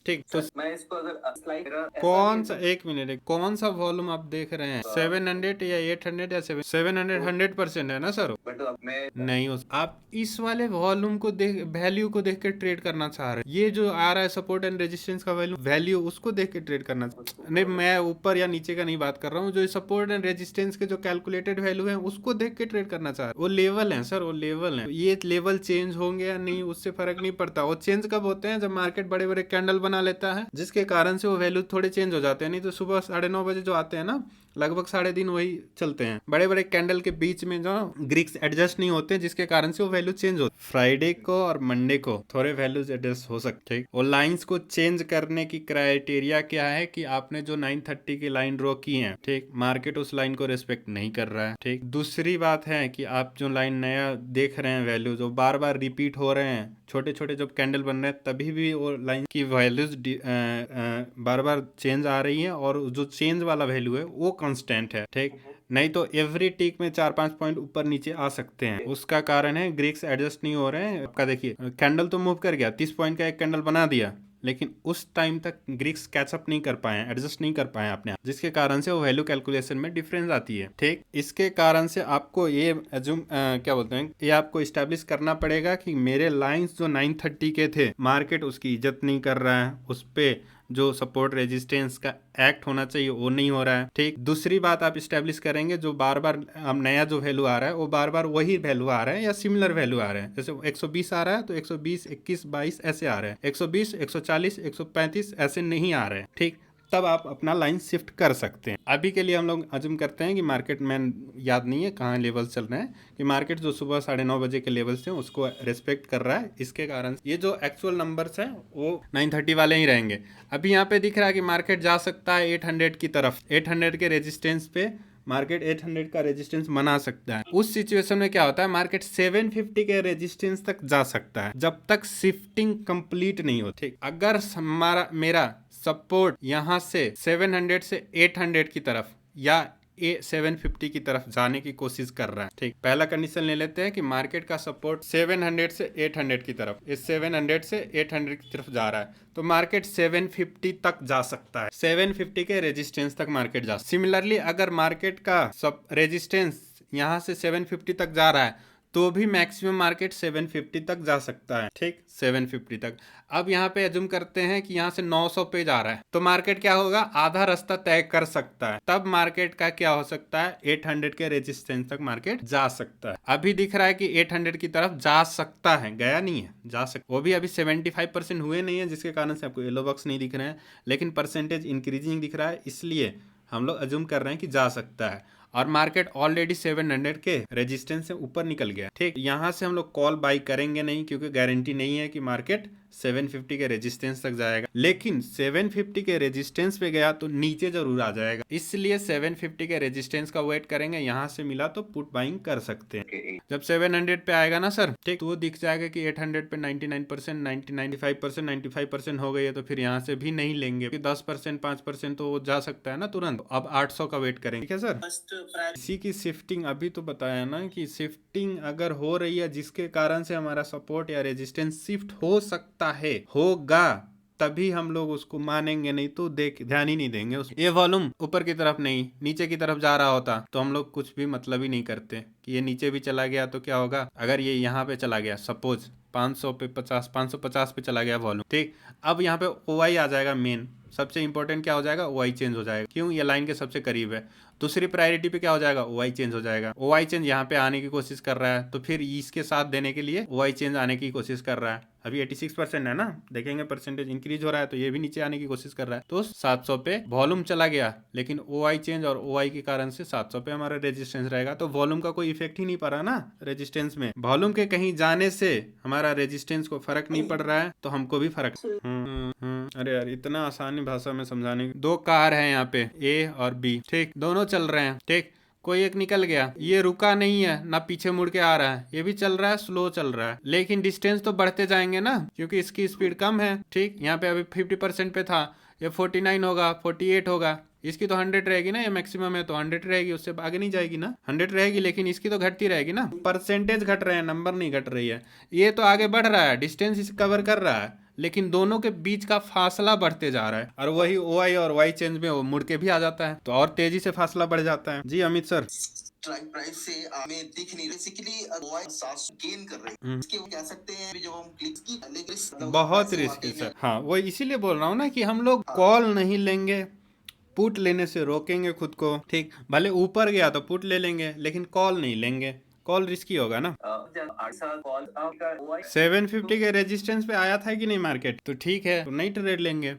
ठीक। तो मैं इसको अगर स्लाइड कौन सा, एक मिनट, कौन सा वॉल्यूम आप देख रहे हैं? 700 या 800 या 700? 100% है ना सर? बट मैं नहीं हो, आप इस वाले वॉल्यूम को देख, वैल्यू को देख के ट्रेड करना चाह रहे हैं। ये जो आ रहा है सपोर्ट एंड रेजिस्टेंस का वैल्यू, उसको देख के ट्रेड करना नहीं, मैं ऊपर या नीचे का नहीं बात कर रहा हूँ। जो सपोर्ट एंड रेजिस्टेंस के जो कैलकुलेटेड वैल्यू है उसको देख के ट्रेड करना चाह रहे हैं। वो लेवल है सर, वो लेवल है। ये लेवल चेंज होंगे या नहीं उससे फर्क नहीं पड़ता। वो चेंज कब होते हैं? जब मार्केट बड़े बड़े कैंडल बना लेता है, जिसके कारण से वो वैल्यू थोड़े चेंज हो जाते हैं। नहीं तो सुबह 9:30 बजे जो आते हैं ना, लगभग 3:30 वही चलते हैं। बड़े बड़े कैंडल के बीच में जो ग्रीक्स एडजस्ट नहीं होते, जिसके कारण से वो वैल्यू चेंज होती है। फ्राइडे को और मंडे को थोड़े वैल्यूज एडजस्ट हो सकते हैं। और लाइंस को चेंज करने की क्राइटेरिया क्या है कि आपने जो 930 की लाइन ड्रॉ की है, ठीक, मार्केट उस लाइन को रिस्पेक्ट नहीं कर रहा है। ठीक, दूसरी बात है कि आप जो लाइन नया देख रहे हैं, वैल्यू जो बार बार रिपीट हो रहे हैं, छोटे छोटे जब कैंडल बन रहे हैं तभी भी वो लाइन की वैल्यूज बार बार चेंज आ रही है, और जो चेंज वाला वैल्यू है वो कांस्टेंट है। ठीक, नहीं तो एवरी टिक में 4-5 पॉइंट ऊपर नीचे आ सकते हैं। उसका कारण है ग्रीक्स एडजस्ट नहीं हो रहे हैं। आपका देखिए कैंडल तो मूव कर गया, 30 पॉइंट का एक कैंडल बना दिया, लेकिन उस टाइम तक ग्रीक्स कैचअप नहीं कर पाए, एडजस्ट नहीं कर पाए अपने आप, जिसके कारण से वो वैल्यू कैलकुलेशन में डिफरेंस आती है। ठीक, इसके कारण से आपको ये एज्यूम क्या बोलते हैं, ये आपको इस्टेब्लिश करना पड़ेगा कि मेरे लाइंस जो 930 के थे, मार्केट उसकी इज्जत नहीं कर रहा है, उस पे जो सपोर्ट रेजिस्टेंस का एक्ट होना चाहिए वो नहीं हो रहा है। ठीक, दूसरी बात आप इस्टेब्लिश करेंगे, जो बार बार अब नया जो वैल्यू आ रहा है वो बार बार वही वैल्यू आ रहा है या सिमिलर वैल्यू आ रहा है। जैसे 120 आ रहा है तो 120, 21, 22 ऐसे आ रहे हैं, 120, 140, 135 ऐसे नहीं आ रहे हैं। ठीक, तब आप अपना लाइन शिफ्ट कर सकते हैं। अभी के लिए हम लोग अज्यूम करते हैं कि मार्केट में याद नहीं है कहाँ लेवल चल रहे हैं, कि मार्केट जो सुबह 9:30 के लेवल्स हैं उसको रेस्पेक्ट कर रहा है। इसके कारण ये जो एक्चुअल नंबर्स हैं वो 930 वाले ही रहेंगे। अभी यहाँ पे दिख रहा है कि मार्केट जा सकता है 800 की तरफ, 800 के रेजिस्टेंस पे मार्केट 800 का रेजिस्टेंस बना सकता है। उस सिचुएशन में क्या होता है, मार्केट 750 के रेजिस्टेंस तक जा सकता है जब तक शिफ्टिंग कंप्लीट नहीं हो। ठीक, अगर हमारा मेरा सपोर्ट यहाँ से 700 से 800 की तरफ या 750 की तरफ जाने की कोशिश कर रहा है। ठीक, पहला कंडीशन ले लेते हैं कि मार्केट का सपोर्ट 700 से 800 की तरफ, इस 700 से 800 की तरफ जा रहा है, तो मार्केट 750 तक जा सकता है। 750 के रेजिस्टेंस तक मार्केट जा। सिमिलरली अगर मार्केट का सब रेजिस्टेंस यहाँ से 750 तक जा रहा है, तो भी मैक्सिमम मार्केट 750 तक जा सकता है। ठीक, 750 तक। अब यहाँ पे अज्यूम करते हैं कि यहाँ से 900 पे जा रहा है, तो मार्केट क्या होगा, आधा रास्ता तय कर सकता है। तब मार्केट का क्या हो सकता है, 800 के रेजिस्टेंस तक मार्केट जा सकता है। अभी दिख रहा है कि 800 की तरफ जा सकता है, गया नहीं है, जा सकता। वो भी अभी 75% हुए नहीं है, जिसके कारण से आपको येलो बॉक्स नहीं दिख रहे हैं, लेकिन परसेंटेज इंक्रीजिंग दिख रहा है, इसलिए हम लोग अज्यूम कर रहे हैं कि जा सकता है। और मार्केट ऑलरेडी 700 के रेजिस्टेंस से ऊपर निकल गया। ठीक, यहाँ से हम लोग कॉल बाई करेंगे नहीं, क्योंकि गारंटी नहीं है कि मार्केट 750 के रेजिस्टेंस तक जाएगा, लेकिन 750 के रेजिस्टेंस पे गया तो नीचे जरूर आ जाएगा, इसलिए 750 के रेजिस्टेंस का वेट करेंगे। यहाँ से मिला तो पुट बाइंग कर सकते हैं। जब 700 पे आएगा ना सर, ठीक, तो वो दिख जाएगा कि 800 पे 99%, 95%, 95% हो गई है, तो फिर यहाँ से भी नहीं लेंगे, 10%, 5% तो जा सकता है ना तुरंत। अब 800 का वेट करेंगे। ठीक है सर, इसी की शिफ्टिंग अभी तो बताया ना कि शिफ्टिंग अगर हो रही है, जिसके कारण से हमारा सपोर्ट या रेजिस्टेंस शिफ्ट हो सकता है, होगा, तभी हम लोग उसको मानेंगे, नहीं तो ध्यान ही नहीं देंगे। ये वॉल्यूम ऊपर की तरफ नहीं नीचे की तरफ जा रहा होता तो हम लोग कुछ भी मतलब ही नहीं करते कि ये नीचे भी चला गया तो क्या होगा। अगर ये यहाँ पे चला गया, सपोज 500 पे 50, 550 पे चला गया वॉल्यूम, ठीक, अब यहाँ पे ओआई आ जाएगा। मेन सबसे इंपॉर्टेंट क्या हो जाएगा, ओआई चेंज हो जाएगा। क्यों, ये लाइन के सबसे करीब है। दूसरी प्रायोरिटी पे क्या हो जाएगा, ओआई चेंज हो जाएगा। ओआई चेंज यहाँ पे आने की कोशिश कर रहा है, तो फिर इसके साथ देने के लिए ओआई चेंज आने की कोशिश कर रहा है। अभी 86% है ना, देखेंगे परसेंटेज इंक्रीज हो रहा है, तो ये भी नीचे आने की कोशिश कर रहा है। तो 700 पे वॉल्यूम चला गया, लेकिन ओआई चेंज और ओआई के कारण से 700 पे हमारा रेजिस्टेंस रहेगा, तो वॉल्यूम का कोई इफेक्ट ही नहीं पड़ रहा ना रेजिस्टेंस में। वॉल्यूम के कहीं जाने से हमारा रेजिस्टेंस को फर्क नहीं पड़ रहा है, तो हमको भी फर्क। अरे यार, इतना आसानी भाषा में समझाने की। 2 कार है यहाँ पे, ए और बी, ठीक, दोनों चल रहे हैं। ठीक, कोई एक निकल गया, ये रुका नहीं है ना, पीछे मुड़ के आ रहा है, ये भी चल रहा है, स्लो चल रहा है, लेकिन डिस्टेंस तो बढ़ते जाएंगे ना, क्योंकि इसकी स्पीड कम है। ठीक, यहाँ पे अभी 50% पे था, ये 49 होगा, 48 होगा, इसकी तो 100 रहेगी ना, ये मैक्सिमम है तो 100 रहेगी, उससे आगे नहीं जाएगी ना, 100 रहेगी, लेकिन इसकी तो घटती रहेगी ना। परसेंटेज घट रहे हैं, नंबर नहीं घट रही है। ये तो आगे बढ़ रहा है, डिस्टेंस इसे कवर कर रहा है, लेकिन दोनों के बीच का फासला बढ़ते जा रहा है, और वही OI और Y चेंज में वो मुड़ के भी आ जाता है, तो और तेजी से फासला बढ़ जाता है। जी अमित सर। स्ट्राइक प्राइस से हमें दिख नहीं बेसिकली ओआई 700 गेन कर रहे हैं। इसके वो कह सकते हैं जब हम क्लिक की लेकिन बहुत रिस्की सर। हाँ वो इसीलिए बोल रहा हूँ ना कि हम लोग कॉल नहीं लेंगे, पुट लेने से रोकेंगे खुद को। ठीक, भले ऊपर गया तो पुट ले लेंगे, लेकिन कॉल नहीं लेंगे, कॉल रिस्की होगा ना। 750 के रेजिस्टेंस पे आया था कि नहीं मार्केट, तो ठीक है, तो नहीं ट्रेड लेंगे।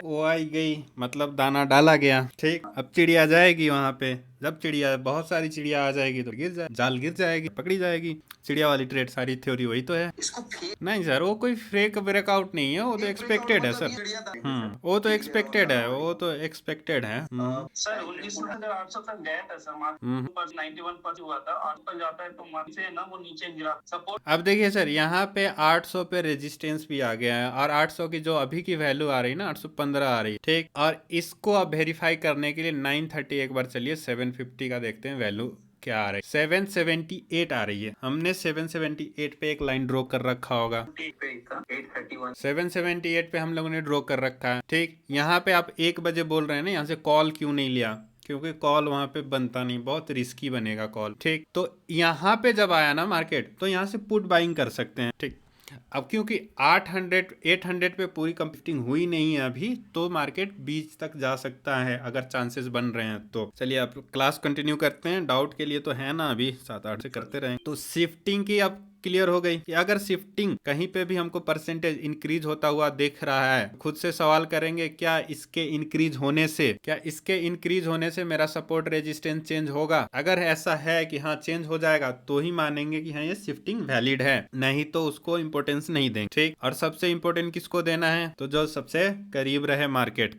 OI गई मतलब दाना डाला गया। ठीक, अब चिड़िया जाएगी वहां पे, जब चिड़िया बहुत सारी चिड़िया आ जाएगी तो जाल गिर जाएगी, पकड़ी जाएगी। चिड़िया वाली ट्रेड सारी थ्योरी वही तो है। नहीं सर, वो कोई फेक ब्रेकआउट नहीं है, वो तो एक्सपेक्टेड है सर। वो तो एक्सपेक्टेड है, वो तो एक्सपेक्टेड है। सर 19,800 तक गया था सर, मार्केट 91% हुआ था, 8 पर जाता है तो मार्केट से ना वो नीचे गिरा सपोर्ट। अब देखिए सर, यहाँ पे 800 पे रेजिस्टेंस भी आ गया है, और 800 की जो अभी की वैल्यू आ रही है ना 815 आ रही है। ठीक, और इसको अब वेरीफाई करने के लिए 930 एक बार चलिए 750 का देखते हैं वैल्यू क्या आ रही है। 778 आ रही है। हमने 778 पे एक लाइन ड्रॉ कर रखा होगा। 778 पे हम लोगों ने ड्रॉ कर रखा है। ठीक, यहाँ पे आप 1 बजे बोल रहे हैं ना, यहाँ से कॉल क्यों नहीं लिया, क्योंकि कॉल वहां पे बनता नहीं, बहुत रिस्की बनेगा कॉल। ठीक, तो यहाँ पे जब आया ना मार्केट, तो यहाँ से पुट बाइंग कर सकते हैं। ठीक, अब क्योंकि 800 पे पूरी कंप्लीटिंग हुई नहीं है अभी, तो मार्केट बीच तक जा सकता है अगर चांसेस बन रहे हैं तो। चलिए अब क्लास कंटिन्यू करते हैं, डाउट के लिए तो है ना, अभी 7-8 से करते रहें। तो शिफ्टिंग की अब क्लियर हो गई कि अगर शिफ्टिंग कहीं पे भी हमको परसेंटेज इंक्रीज होता हुआ दिख रहा है, खुद से सवाल करेंगे क्या इसके इंक्रीज होने से मेरा सपोर्ट रेजिस्टेंस चेंज होगा। अगर ऐसा है कि हाँ चेंज हो जाएगा, तो ही मानेंगे कि हाँ ये शिफ्टिंग वैलिड है, नहीं तो उसको इंपोर्टेंस नहीं देंगे। ठीक, और सबसे इंपोर्टेंट किसको देना है, तो जो सबसे करीब रहे मार्केट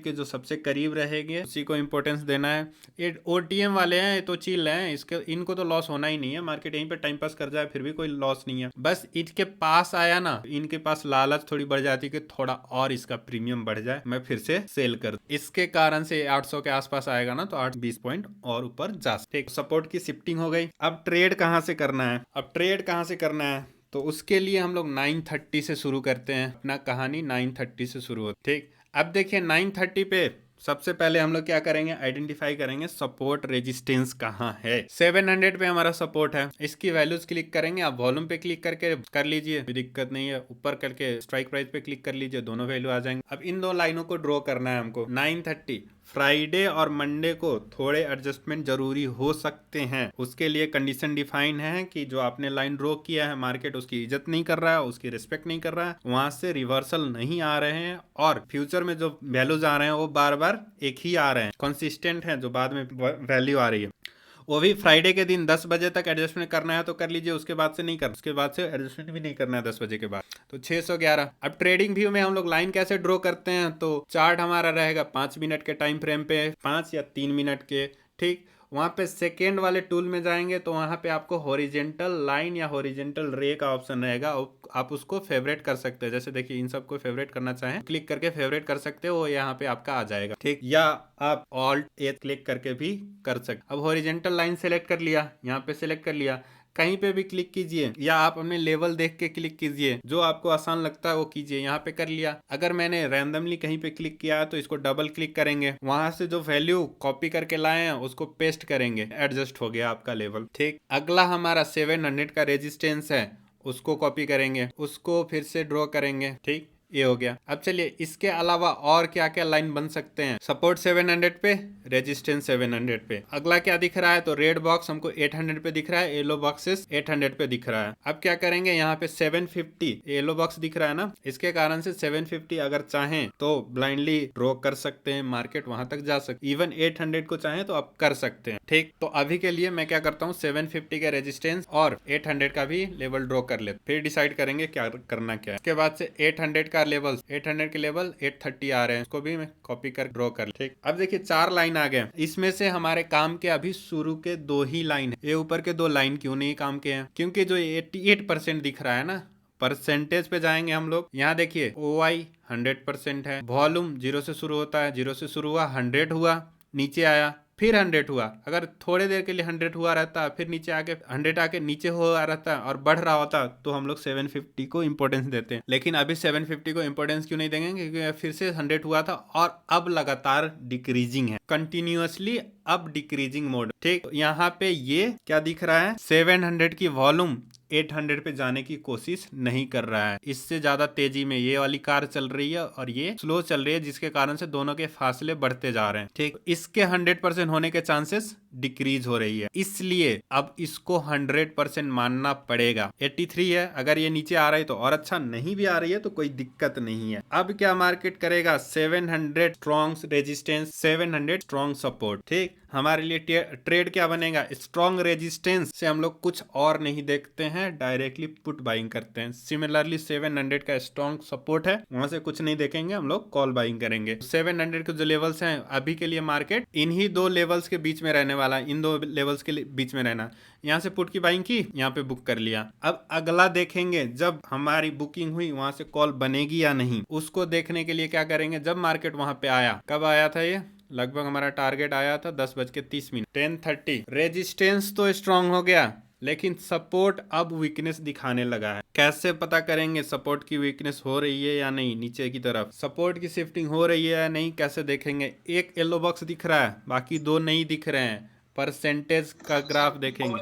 के जो सबसे करीब रहेंगे उसी को इंपोर्टेंस देना है। ये OTM वाले हैं तो चिल है, इनको तो लॉस होना ही नहीं है, मार्केट यहीं पे टाइम पास कर जाए फिर भी कोई लॉस नहीं है। बस इनके पास आया ना, इनके पास लालच थोड़ी बढ़ जाती है कि थोड़ा और इसका प्रीमियम बढ़ जाए, मैं फिर से सेल कर दूं। इसके कारण से 800 के आसपास आएगा ना, तो 8-20 पॉइंट और ऊपर जा सकते। ठीक, सपोर्ट की शिफ्टिंग हो गई। अब ट्रेड कहां से करना है, तो उसके लिए हम लोग 930 से शुरू करते हैं। अपना कहानी 930 से शुरू होती। ठीक, अब देखिए 930 पे सबसे पहले हम लोग क्या करेंगे, आइडेंटिफाई करेंगे सपोर्ट रेजिस्टेंस कहाँ है। 700 पे हमारा सपोर्ट है, इसकी वैल्यूज क्लिक करेंगे। आप वॉल्यूम पे क्लिक करके कर लीजिए, कोई दिक्कत नहीं है। ऊपर करके स्ट्राइक प्राइस पे क्लिक कर लीजिए, दोनों वैल्यू आ जाएंगे। अब इन दो लाइनों को ड्रॉ करना है हमको। 930 फ्राइडे और मंडे को थोड़े एडजस्टमेंट जरूरी हो सकते हैं, उसके लिए कंडीशन डिफाइन है कि जो आपने लाइन ड्रॉ किया है मार्केट उसकी इज्जत नहीं कर रहा है, उसकी रिस्पेक्ट नहीं कर रहा है, वहां से रिवर्सल नहीं आ रहे हैं, और फ्यूचर में जो वैल्यूज आ रहे हैं वो बार बार एक ही आ रहे हैं, कंसिस्टेंट है, जो बाद में वैल्यू आ रही है वो भी फ्राइडे के दिन 10 बजे तक एडजस्टमेंट करना है तो कर लीजिए, उसके बाद से नहीं करना, उसके बाद से एडजस्टमेंट भी नहीं करना है 10 बजे के बाद। तो 611। अब ट्रेडिंग व्यू में हम लोग लाइन कैसे ड्रॉ करते हैं, तो चार्ट हमारा रहेगा 5 मिनट के टाइम फ्रेम पे, 5 या 3 मिनट के। ठीक, वहाँ पे सेकेंड वाले टूल में जाएंगे तो वहाँ पे आपको हॉरिजेंटल लाइन या हॉरिजेंटल रे का ऑप्शन रहेगा, आप उसको फेवरेट कर सकते हैं। जैसे देखिए इन सबको फेवरेट करना चाहें, क्लिक करके फेवरेट कर सकते हो, यहाँ पे आपका आ जाएगा। ठीक, या आप ऑल्ट ए क्लिक करके भी कर सकते। अब हॉरिजेंटल लाइन सेलेक्ट कर लिया, यहाँ पे सेलेक्ट कर लिया, कहीं पे भी क्लिक कीजिए, या आप अपने लेवल देख के क्लिक कीजिए, जो आपको आसान लगता है वो कीजिए। यहाँ पे कर लिया। अगर मैंने रैंडमली कहीं पे क्लिक किया तो इसको डबल क्लिक करेंगे, वहां से जो वैल्यू कॉपी करके लाए हैं उसको पेस्ट करेंगे, एडजस्ट हो गया आपका लेवल। ठीक, अगला हमारा 700 का रेजिस्टेंस है, उसको कॉपी करेंगे, उसको फिर से ड्रॉ करेंगे। ठीक, ये हो गया। अब चलिए इसके अलावा और क्या क्या लाइन बन सकते हैं। सपोर्ट 700 पे, रेजिस्टेंस 700 पे। अगला क्या दिख रहा है, तो रेड बॉक्स हमको 800 पे दिख रहा है, येलो बॉक्सेस 800 पे दिख रहा है। अब क्या करेंगे, यहाँ पे 750 येलो बॉक्स दिख रहा है ना, इसके कारण से 750 अगर चाहें तो ब्लाइंडली ड्रॉ कर सकते हैं, मार्केट वहां तक जा सकते। इवन 800 को चाहें तो आप कर सकते हैं। ठीक, तो अभी के लिए मैं क्या करता हूँ, 750 का रेजिस्टेंस और 800 का भी लेवल ड्रॉ कर लेते, फिर डिसाइड करेंगे क्या करना क्या है। उसके बाद से 800 का लेवल, 800 के लेवल 830 आ रहे हैं, इसको भी मैं कॉपी कर ड्रॉ कर। ठीक, अब देखिए 4 लाइन आ गए, इसमें से हमारे काम के अभी शुरू के 2 ही लाइन है। ये ऊपर के 2 लाइन क्यों नहीं काम के हैं, क्योंकि जो 88% दिख रहा है ना, परसेंटेज पे जाएंगे हम लोग। यहाँ देखिए OI 100% है, वॉल्यूम 0 से शुरू होता है, 0 से शुरू हुआ 100 हुआ, नीचे आया फिर 100 हुआ, अगर थोड़े देर के लिए 100 हुआ रहता, फिर नीचे आके 100 आके नीचे हुआ रहता और बढ़ रहा होता, तो हम लोग 750 को इंपॉर्टेंस देते हैं। लेकिन अभी 750 को इंपॉर्टेंस क्यों नहीं देंगे? क्योंकि फिर से 100 हुआ था और अब लगातार डिक्रीजिंग है, कंटिन्यूअसली अब डिक्रीजिंग मोड। ठीक, यहाँ पे ये क्या दिख रहा है, 700 की वॉल्यूम 800 पे जाने की कोशिश नहीं कर रहा है। इससे ज्यादा तेजी में ये वाली कार चल रही है और ये स्लो चल रही है, जिसके कारण से दोनों के फासले बढ़ते जा रहे हैं। ठीक, इसके 100% होने के चांसेस डिक्रीज हो रही है, इसलिए अब इसको 100% मानना पड़ेगा। 83 है, अगर ये नीचे आ रही है तो और अच्छा, नहीं भी आ रही है तो कोई दिक्कत नहीं है। अब क्या मार्केट करेगा, 700 स्ट्रॉन्ग रेजिस्टेंस, 700 स्ट्रॉन्ग सपोर्ट। ठीक, हमारे लिए ट्रेड क्या बनेगा, स्ट्रॉन्ग रेजिस्टेंस से हम लोग कुछ और नहीं देखते हैं, डायरेक्टली पुट बाइंग करते हैं। सिमिलरली 700 का स्ट्रॉन्ग सपोर्ट है, वहां से कुछ नहीं देखेंगे, हम लोग कॉल बाइंग करेंगे। 700 के जो लेवल्स हैं अभी के लिए, मार्केट इन्हीं दो लेवल्स के बीच में रहने वाला, इन दो लेवल्स के बीच में रहना। यहाँ से पुट की बाइंग की, यहाँ पे बुक कर लिया। अब अगला देखेंगे, जब हमारी बुकिंग हुई वहां से कॉल बनेगी या नहीं, उसको देखने के लिए क्या करेंगे, जब मार्केट वहां पे आया, कब आया था ये, लगभग हमारा टारगेट आया था 10:30, 10:30। रेजिस्टेंस तो स्ट्रांग हो गया, लेकिन सपोर्ट अब वीकनेस दिखाने लगा है। कैसे पता करेंगे सपोर्ट की वीकनेस हो रही है या नहीं, नीचे की तरफ सपोर्ट की शिफ्टिंग हो रही है या नहीं, कैसे देखेंगे। एक येलो बॉक्स दिख रहा है, बाकी दो नहीं दिख रहे हैं। परसेंटेज का ग्राफ देखेंगे,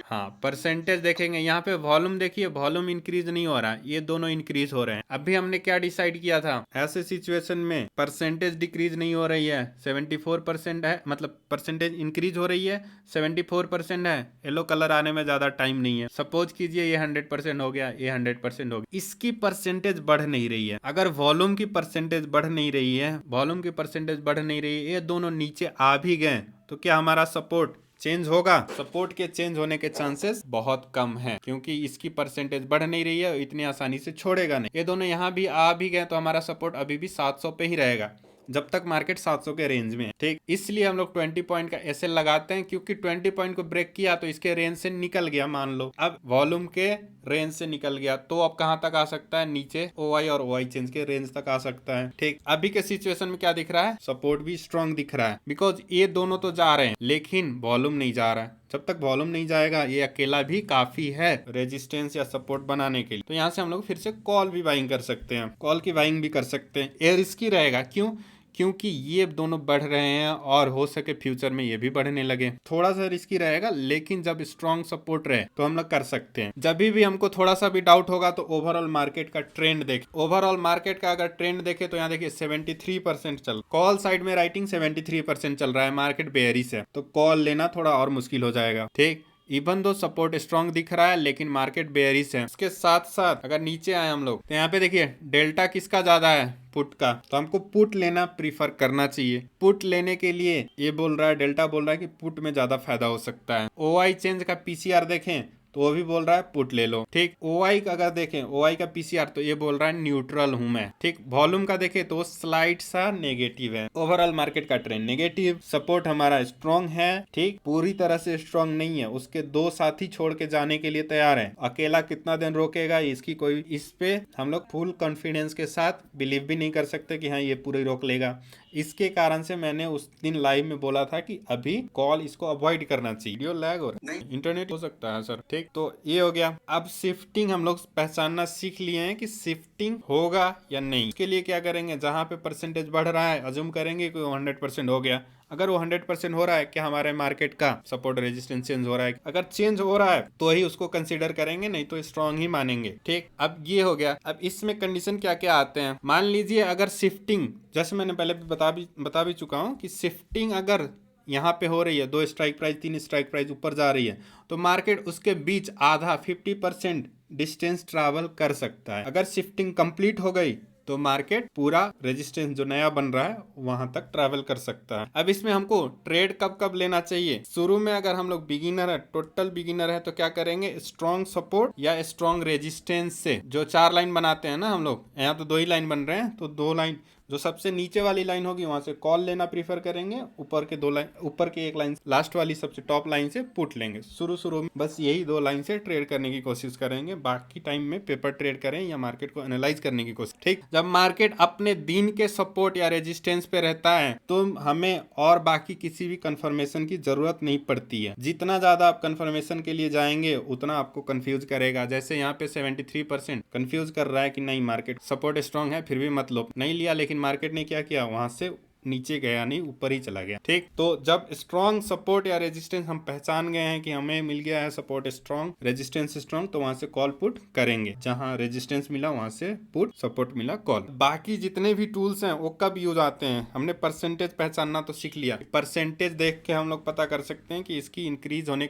हाँ परसेंटेज देखेंगे, यहाँ पे वॉल्यूम देखिए, वॉल्यूम इंक्रीज नहीं हो रहा है, ये दोनों इंक्रीज हो रहे हैं। अभी हमने क्या डिसाइड किया था, ऐसे सिचुएशन में परसेंटेज डिक्रीज नहीं हो रही है, 74% है, मतलब परसेंटेज इंक्रीज हो रही है, 74% है, येलो कलर आने में ज्यादा टाइम नहीं है। सपोज कीजिए ये 100% हो गया, ये 100% हो गया, इसकी परसेंटेज बढ़ नहीं रही है। अगर वॉल्यूम की परसेंटेज बढ़ नहीं रही है, वॉल्यूम की परसेंटेज बढ़ नहीं रही है, ये दोनों नीचे आ भी गए, तो क्या हमारा सपोर्ट चेंज होगा? सपोर्ट के चेंज होने के चांसेस बहुत कम है, क्योंकि इसकी परसेंटेज बढ़ नहीं रही है, इतनी आसानी से छोड़ेगा नहीं। ये दोनों यहाँ भी आ भी गए तो हमारा सपोर्ट अभी भी 700 पे ही रहेगा, जब तक मार्केट 700 के रेंज में है। ठीक, इसलिए हम लोग 20 पॉइंट का एसएल लगाते हैं, क्योंकि 20 पॉइंट को ब्रेक किया तो इसके रेंज से निकल गया, मान लो अब वॉल्यूम के रेंज से निकल गया, तो अब कहां तक आ सकता है, नीचे ओवाई और ओवाई चेंज के रेंज तक आ सकता है। ठीक, अभी के सिचुएशन में क्या दिख रहा है, सपोर्ट भी स्ट्रॉन्ग दिख रहा है, बिकॉज ये दोनों तो जा रहे हैं लेकिन वॉल्यूम नहीं जा रहा है। जब तक वॉल्यूम नहीं जाएगा, ये अकेला भी काफी है रेजिस्टेंस या सपोर्ट बनाने के लिए। तो यहाँ से हम लोग फिर से कॉल भी बाइंग कर सकते हैं, कॉल की बाइंग भी कर सकते हैं। ये रिस्की रहेगा, क्यों? क्योंकि ये दोनों बढ़ रहे हैं और हो सके फ्यूचर में ये भी बढ़ने लगे, थोड़ा सा रिस्की रहेगा। लेकिन जब स्ट्रॉन्ग सपोर्ट रहे तो हम लोग कर सकते हैं। जब भी हमको थोड़ा सा भी डाउट होगा तो ओवरऑल मार्केट का ट्रेंड देखें, ओवरऑल मार्केट का अगर ट्रेंड देखे तो यहाँ देखिए 73% चल, कॉल साइड में राइटिंग 73% चल रहा है, मार्केट बेयरिश है, तो कॉल लेना थोड़ा और मुश्किल हो जाएगा। ठीक, इवन दो सपोर्ट स्ट्रॉन्ग दिख रहा है लेकिन मार्केट बेयरिश है। उसके साथ साथ अगर नीचे आए हम लोग, तो यहाँ पे देखिए डेल्टा किसका ज्यादा है, पुट का, तो हमको पुट लेना प्रीफर करना चाहिए। पुट लेने के लिए ये बोल रहा है, डेल्टा बोल रहा है कि पुट में ज्यादा फायदा हो सकता है। ओआई चेंज का पीसीआर देखें तो वो भी बोल रहा है पुट ले लो। ठीक, ओआई का अगर देखें, ओआई का पीसीआर, तो ये बोल रहा है न्यूट्रल हूं मैं। ठीक, वॉल्यूम का देखें तो स्लाइड सा नेगेटिव है। ओवरऑल मार्केट का ट्रेंड नेगेटिव, सपोर्ट हमारा स्ट्रॉन्ग है, ठीक, पूरी तरह से स्ट्रॉन्ग नहीं है, उसके दो साथी छोड़ के जाने के लिए तैयार है। अकेला कितना दिन रोकेगा इसकी कोई, इस पे हम लोग फुल कॉन्फिडेंस के साथ बिलीव भी नहीं कर सकते कि हाँ ये पूरी रोक लेगा। इसके कारण से मैंने उस दिन लाइव में बोला था कि अभी कॉल इसको अवॉइड करना चाहिए। वीडियो लैग हो रहा है, इंटरनेट हो सकता है सर। ठीक, तो ये हो गया। अब शिफ्टिंग हम लोग पहचानना सीख लिए हैं कि शिफ्टिंग होगा या नहीं। इसके लिए क्या करेंगे, जहां पे परसेंटेज बढ़ रहा है अज्यूम करेंगे कि 100% हो गया। अगर वो 100% हो रहा है, क्या हमारे मार्केट का सपोर्ट रेजिस्टेंस चेंज हो रहा है? अगर चेंज हो रहा है तो ही उसको कंसीडर करेंगे, नहीं तो स्ट्रॉन्ग ही मानेंगे। ठीक, अब ये हो गया। अब इसमें कंडीशन क्या क्या आते हैं, मान लीजिए अगर शिफ्टिंग, जैसे मैंने पहले बता भी चुका हूँ कि शिफ्टिंग अगर यहाँ पे हो रही है, 2 स्ट्राइक प्राइस 3 स्ट्राइक प्राइस ऊपर जा रही है, तो मार्केट उसके बीच आधा 50% डिस्टेंस ट्रैवल कर सकता है। अगर शिफ्टिंग कंप्लीट हो गई तो मार्केट पूरा रेजिस्टेंस जो नया बन रहा है वहां तक ट्रैवल कर सकता है। अब इसमें हमको ट्रेड कब कब लेना चाहिए, शुरू में अगर हम लोग बिगिनर है, टोटल बिगिनर है, तो क्या करेंगे, स्ट्रॉन्ग सपोर्ट या स्ट्रॉन्ग रेजिस्टेंस से जो 4 लाइन बनाते हैं ना हम लोग, यहाँ तो 2 ही लाइन बन रहे हैं, तो 2 लाइन जो सबसे नीचे वाली लाइन होगी वहां से कॉल लेना प्रीफर करेंगे, ऊपर के 2 लाइन, ऊपर की एक लाइन, लास्ट वाली सबसे टॉप लाइन से पुट लेंगे। शुरू में बस यही 2 लाइन से ट्रेड करने की कोशिश करेंगे, बाकी टाइम में पेपर ट्रेड करें या मार्केट को एनालाइज करने की कोशिश। ठीक, जब मार्केट अपने दिन के सपोर्ट या रेजिस्टेंस पे रहता है तो हमें और बाकी किसी भी कंफर्मेशन की जरूरत नहीं पड़ती है। जितना ज्यादा आप कंफर्मेशन के लिए जाएंगे उतना आपको कंफ्यूज करेगा। जैसे यहाँ पे 73% कंफ्यूज कर रहा है कि नहीं मार्केट सपोर्ट स्ट्रांग है, फिर भी मत लो, नहीं लिया, लेकिन मार्केट ने क्या किया, वहां से नीचे गया नहीं, ऊपर ही चला गया। ठीक, तो जब स्ट्रॉन्ग सपोर्ट या रेजिस्टेंस हम पहचान गए हैं कि हमें मिल गया है सपोर्ट स्ट्रॉन्ग, रेजिस्टेंस स्ट्रॉन्ग, तो वहां से कॉल पुट करेंगे। जहां रेजिस्टेंस मिला वहां से पुट, सपोर्ट मिला कॉल। बाकी जितने भी टूल्स हैं वो कब यूज आते हैं, हमने परसेंटेज पहचानना तो सीख लिया। परसेंटेज देख के हम लोग पता कर सकते हैं कि इसकी इंक्रीज होने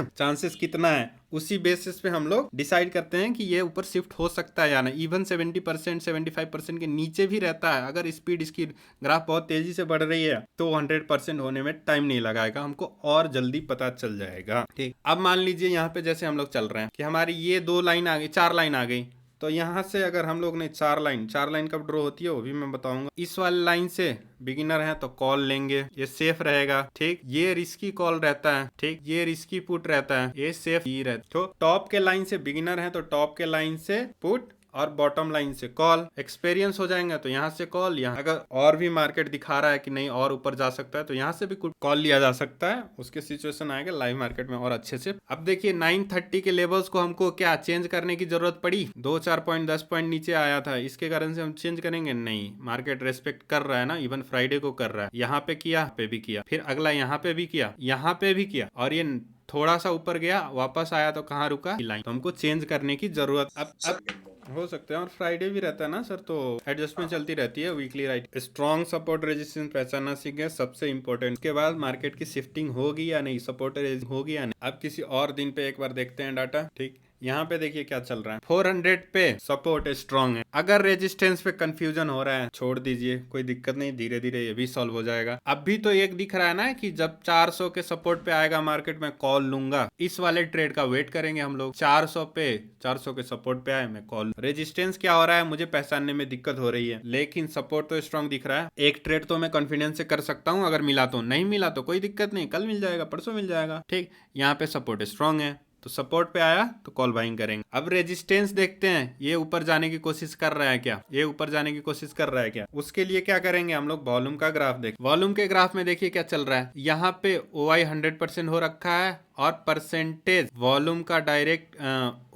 चांसेस कितना है, उसी बेसिस पे हम लोग डिसाइड करते हैं कि ये ऊपर शिफ्ट हो सकता है या नहीं। इवन 70% 75% के नीचे भी रहता है, अगर स्पीड इसकी ग्राफ बहुत तेजी से बढ़ रही है तो 100% होने में टाइम नहीं लगाएगा, हमको और जल्दी पता चल जाएगा। ठीक, अब मान लीजिए यहाँ पे जैसे हम लोग चल रहे हैं कि हमारी ये 2 लाइन आ गई, 4 लाइन आ गई, तो यहाँ से अगर हम लोग ने 4 लाइन कब ड्रॉ होती है वो भी मैं बताऊंगा। इस वाली लाइन से बिगिनर है तो कॉल लेंगे, ये सेफ रहेगा। ठीक, ये रिस्की कॉल रहता है, ठीक, ये रिस्की पुट रहता है, ये सेफ ही रहता है। तो टॉप के लाइन से बिगिनर है तो टॉप के लाइन से पुट और बॉटम लाइन से कॉल। एक्सपीरियंस हो जाएंगे तो यहाँ से कॉल, यहाँ अगर और भी मार्केट दिखा रहा है कि नहीं और ऊपर जा सकता है तो यहाँ से भी कुछ कॉल लिया जा सकता है। उसके सिचुएशन आएगा लाइव मार्केट में और अच्छे से। अब देखिए 930 के लेवल्स को हमको क्या चेंज करने की जरूरत पड़ी, 2-4 पॉइंट 10 पॉइंट नीचे आया था, इसके कारण से हम चेंज करेंगे नहीं। मार्केट रेस्पेक्ट कर रहा है ना, इवन फ्राइडे को कर रहा है, यहाँ पे किया, पे भी किया, फिर अगला यहाँ पे भी किया, यहाँ पे भी किया, और ये थोड़ा सा ऊपर गया वापस आया तो कहाँ रुका, लाइन। तो हमको चेंज करने की जरूरत अब हो सकते हैं। और फ्राइडे भी रहता है ना सर, तो एडजस्टमेंट चलती रहती है weekly, right. Strong support resistance पहचानना सीख गए, सबसे इंपॉर्टेंट। के बाद मार्केट की शिफ्टिंग होगी या नहीं, सपोर्ट होगी या नहीं। अब किसी और दिन पे एक बार देखते हैं डाटा। ठीक, यहाँ पे देखिए क्या चल रहा है, 400 पे सपोर्ट स्ट्रॉन्ग है। अगर रेजिस्टेंस पे कंफ्यूजन हो रहा है छोड़ दीजिए, कोई दिक्कत नहीं, धीरे धीरे ये भी सॉल्व हो जाएगा। अभी तो एक दिख रहा है ना कि जब 400 के सपोर्ट पे आएगा मार्केट में कॉल लूंगा, इस वाले ट्रेड का वेट करेंगे हम लोग। 400 के सपोर्ट पे आए मैं कॉल। रेजिस्टेंस क्या हो रहा है मुझे पहचानने में दिक्कत हो रही है, लेकिन सपोर्ट तो स्ट्रॉन्ग दिख रहा है। एक ट्रेड तो मैं कॉन्फिडेंस से कर सकता हूँ, अगर मिला तो, नहीं मिला तो कोई दिक्कत नहीं, कल मिल जाएगा, परसों मिल जाएगा। ठीक, यहाँ पे सपोर्ट स्ट्रॉन्ग है तो सपोर्ट पे आया तो कॉल बाइंग करेंगे। अब रेजिस्टेंस देखते हैं, ये ऊपर जाने की कोशिश कर रहा है क्या, ये ऊपर जाने की कोशिश कर रहा है क्या। उसके लिए क्या करेंगे हम लोग, वॉल्यूम का ग्राफ देख। वॉल्यूम के ग्राफ में देखिए क्या चल रहा है, यहाँ पे OI 100% हो रखा है और परसेंटेज वॉल्यूम का डायरेक्ट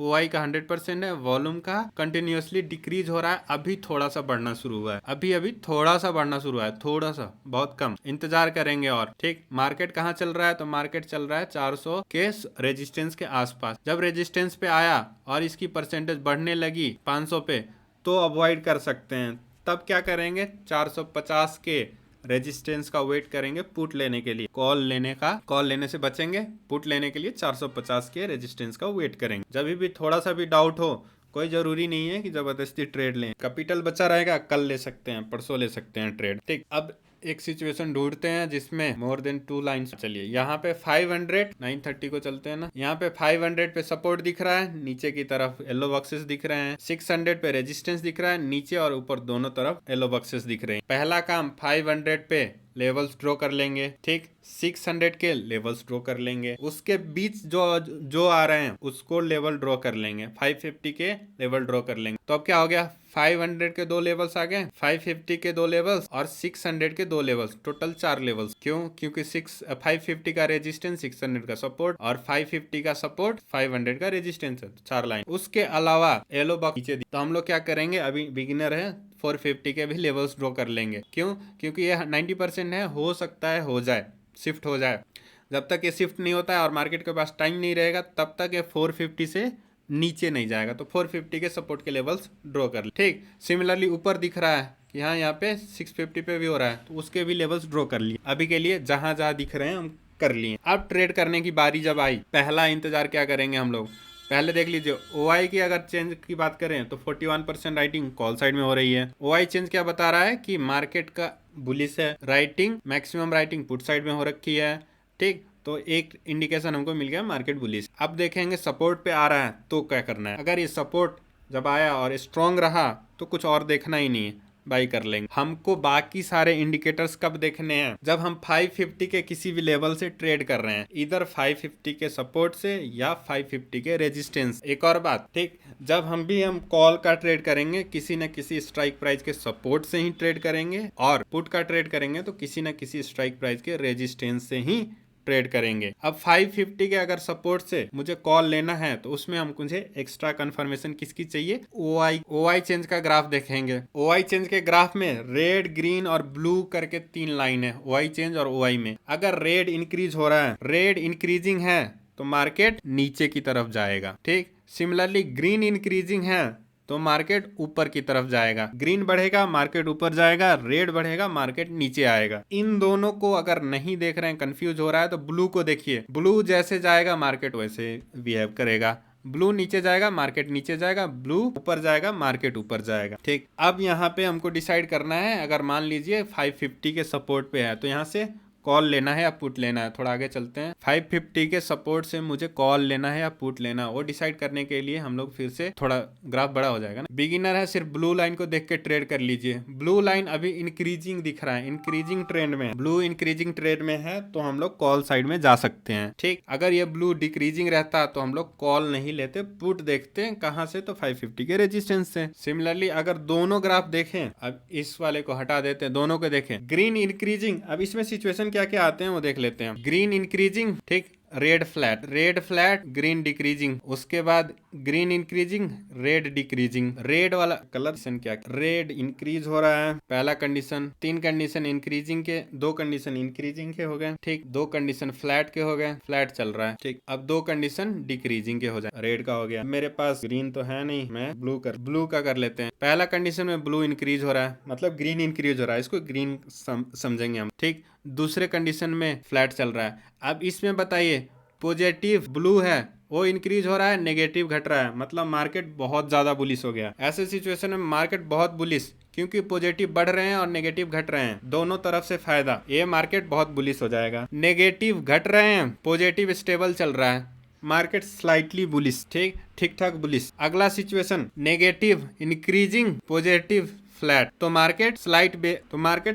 OI का 100% है, वॉल्यूम का कंटिन्यूअसली डिक्रीज हो रहा है। अभी थोड़ा सा बढ़ना शुरू हुआ है, अभी थोड़ा सा बढ़ना शुरू हुआ है, थोड़ा सा, बहुत कम, इंतजार करेंगे और। ठीक, मार्केट कहाँ चल रहा है, तो मार्केट चल रहा है 400 के रेजिस्टेंस के आसपास। जब रेजिस्टेंस पे आया और इसकी परसेंटेज बढ़ने लगी 500 पे तो अवॉइड कर सकते हैं। तब क्या करेंगे, 450 के रेजिस्टेंस का वेट करेंगे पुट लेने के लिए, कॉल लेने से बचेंगे, पुट लेने के लिए 450 के रेजिस्टेंस का वेट करेंगे। जब भी थोड़ा सा भी डाउट हो, कोई जरूरी नहीं है कि जबरदस्ती ट्रेड लें, कैपिटल बचा रहेगा, कल ले सकते हैं, परसों ले सकते हैं ट्रेड। ठीक, अब एक सिचुएशन ढूंढते हैं जिसमें मोर देन 2 लाइन्स। चलिए यहाँ पे 500 930 को चलते हैं ना, यहाँ पे 500 पे सपोर्ट दिख रहा है, नीचे की तरफ येलो बॉक्सेस दिख रहे हैं। 600 पे रेजिस्टेंस दिख रहा है, नीचे और ऊपर दोनों तरफ येलो बॉक्सेस दिख रहे हैं। पहला काम 500 पे लेवल्स ड्रॉ कर लेंगे। ठीक, 600 के लेवल्स ड्रॉ कर लेंगे, उसके बीच जो आ रहे हैं उसको लेवल ड्रॉ कर लेंगे। 550 के लेवल ड्रॉ कर लेंगे। तो अब क्या हो गया, 500 के 2 लेवल्स आ गए, 550 के 2 लेवल्स और 600 के 2 लेवल्स, टोटल 4 लेवल्स। क्यों, क्योंकि 550 का रेजिस्टेंस, 600 का सपोर्ट और 550 का सपोर्ट, 500 का रेजिस्टेंस है, 4 लाइन। उसके अलावा येलो बॉक्स नीचे, तो हम लोग क्या करेंगे, अभी बिगिनर है, 450 के भी लेवल्स ड्रॉ कर लेंगे। क्यों, क्योंकि ये 90% है, हो सकता है हो जाए, शिफ्ट हो जाए। जब तक ये शिफ्ट नहीं होता है और मार्केट के पास टाइम नहीं रहेगा तब तक ये 450 से नीचे नहीं जाएगा। तो 450 के सपोर्ट के लेवल्स ड्रॉ कर ले। ठीक, सिमिलरली ऊपर दिख रहा है कि यहाँ पे 650 पे भी हो रहा है, तो उसके भी लेवल्स ड्रॉ कर लिए। अभी के लिए जहां जहां दिख रहे हैं हम कर लिए। अब ट्रेड करने की बारी जब आई, पहला इंतजार क्या करेंगे हम लोग, पहले देख लीजिए OI की अगर चेंज की बात करें तो 41% राइटिंग कॉल साइड में हो रही है। OI चेंज क्या बता रहा है कि मार्केट का बुलिश है, writing maximum writing put side में हो रखी है। ठीक, तो एक इंडिकेशन हमको मिल गया मार्केट बुलिश। अब देखेंगे सपोर्ट पे आ रहा है तो क्या करना है। अगर ये सपोर्ट जब आया और स्ट्रॉन्ग रहा तो कुछ और देखना ही नहीं है, बाई कर लेंगे। हमको बाकी सारे इंडिकेटर्स कब देखने हैं? जब हम 550 के किसी भी लेवल से ट्रेड कर रहे हैं, इधर 550 के सपोर्ट से या 550 के रेजिस्टेंस। एक और बात, ठीक, जब हम कॉल का ट्रेड करेंगे किसी न किसी स्ट्राइक प्राइस के सपोर्ट से ही ट्रेड करेंगे, और पुट का ट्रेड करेंगे तो किसी न किसी स्ट्राइक प्राइस के रेजिस्टेंस से ही ट्रेड करेंगे। अब 550 के अगर सपोर्ट से मुझे कॉल लेना है तो उसमें हम मुझे एक्स्ट्रा कंफर्मेशन किसकी चाहिए? ओआई चेंज का ग्राफ देखेंगे। ओआई चेंज के ग्राफ में रेड, ग्रीन और ब्लू करके 3 लाइन है ओआई चेंज और ओआई में। अगर रेड इंक्रीज हो रहा है, रेड इंक्रीजिंग है तो मार्केट नीचे की तरफ जाएगा, ठीक। सिमिलरली ग्रीन इंक्रीजिंग है तो मार्केट ऊपर की तरफ जाएगा। ग्रीन बढ़ेगा मार्केट ऊपर जाएगा, रेड बढ़ेगा मार्केट नीचे आएगा। इन दोनों को अगर नहीं देख रहे हैं, कंफ्यूज हो रहा है, तो ब्लू को देखिए। ब्लू जैसे जाएगा मार्केट वैसे बिहेव करेगा। ब्लू नीचे जाएगा मार्केट नीचे जाएगा, ब्लू ऊपर जाएगा मार्केट ऊपर जाएगा, ठीक। अब यहाँ पे हमको डिसाइड करना है, अगर मान लीजिए 550 के सपोर्ट पे है तो यहाँ से कॉल लेना है या पुट लेना है। थोड़ा आगे चलते हैं। 550 के सपोर्ट से मुझे कॉल लेना है या पुट लेना है, वो डिसाइड करने के लिए हम लोग फिर से थोड़ा ग्राफ बड़ा हो जाएगा ना। बिगिनर है, सिर्फ ब्लू लाइन को देख के ट्रेड कर लीजिए। ब्लू लाइन अभी इंक्रीजिंग दिख रहा है, इंक्रीजिंग ट्रेंड में। ब्लू इंक्रीजिंग ट्रेंड में है तो हम लोग कॉल साइड में जा सकते हैं, ठीक। अगर ये ब्लू डिक्रीजिंग रहता तो हम लोग कॉल नहीं लेते, पुट देखते हैं। कहां से? तो 550 के रेजिस्टेंस से। सिमिलरली अगर दोनों ग्राफ देखें, अब इस वाले को हटा देते हैं, दोनों को देखें। ग्रीन इंक्रीजिंग, अब इसमें सिचुएशन क्या क्या आते हैं वो देख लेते हैं। ग्रीन इंक्रीजिंग, ठीक, रेड फ्लैट, ग्रीन डिक्रीजिंग, उसके बाद green increasing, red decreasing. Red वाला कलर क्या? रेड इंक्रीज हो रहा है, पहला कंडीशन। 3 कंडीशन इंक्रीजिंग के, 2 कंडीशन इंक्रीजिंग के हो गए, ठीक। 2 कंडीशन फ्लैट के हो गए, फ्लैट चल रहा है, ठीक। अब 2 कंडीशन डिक्रीजिंग के हो जाए, रेड का हो गया। मेरे पास ग्रीन तो है नहीं, मैं ब्लू का कर लेते हैं। पहला कंडीशन में ब्लू इंक्रीज हो रहा है, मतलब ग्रीन इंक्रीज हो रहा है, इसको ग्रीन समझेंगे हम, ठीक। दूसरे कंडीशन में फ्लैट चल रहा है। अब इसमें बताइए, पॉजिटिव ब्लू है वो इंक्रीज हो रहा है, नेगेटिव घट रहा है, मतलब मार्केट बहुत ज्यादा बुलिश हो गया। ऐसे सिचुएशन में मार्केट बहुत बुलिश, क्योंकि पॉजिटिव बढ़ रहे हैं और नेगेटिव घट रहे हैं, दोनों तरफ से फायदा। ये मार्केट बहुत बुलिश हो जाएगा। नेगेटिव घट रहे हैं, पॉजिटिव स्टेबल चल रहा है, मार्केट स्लाइटली बुलिश, ठीक ठाक बुलिश। अगला situation, negative increasing, positive flat, तो मार्केट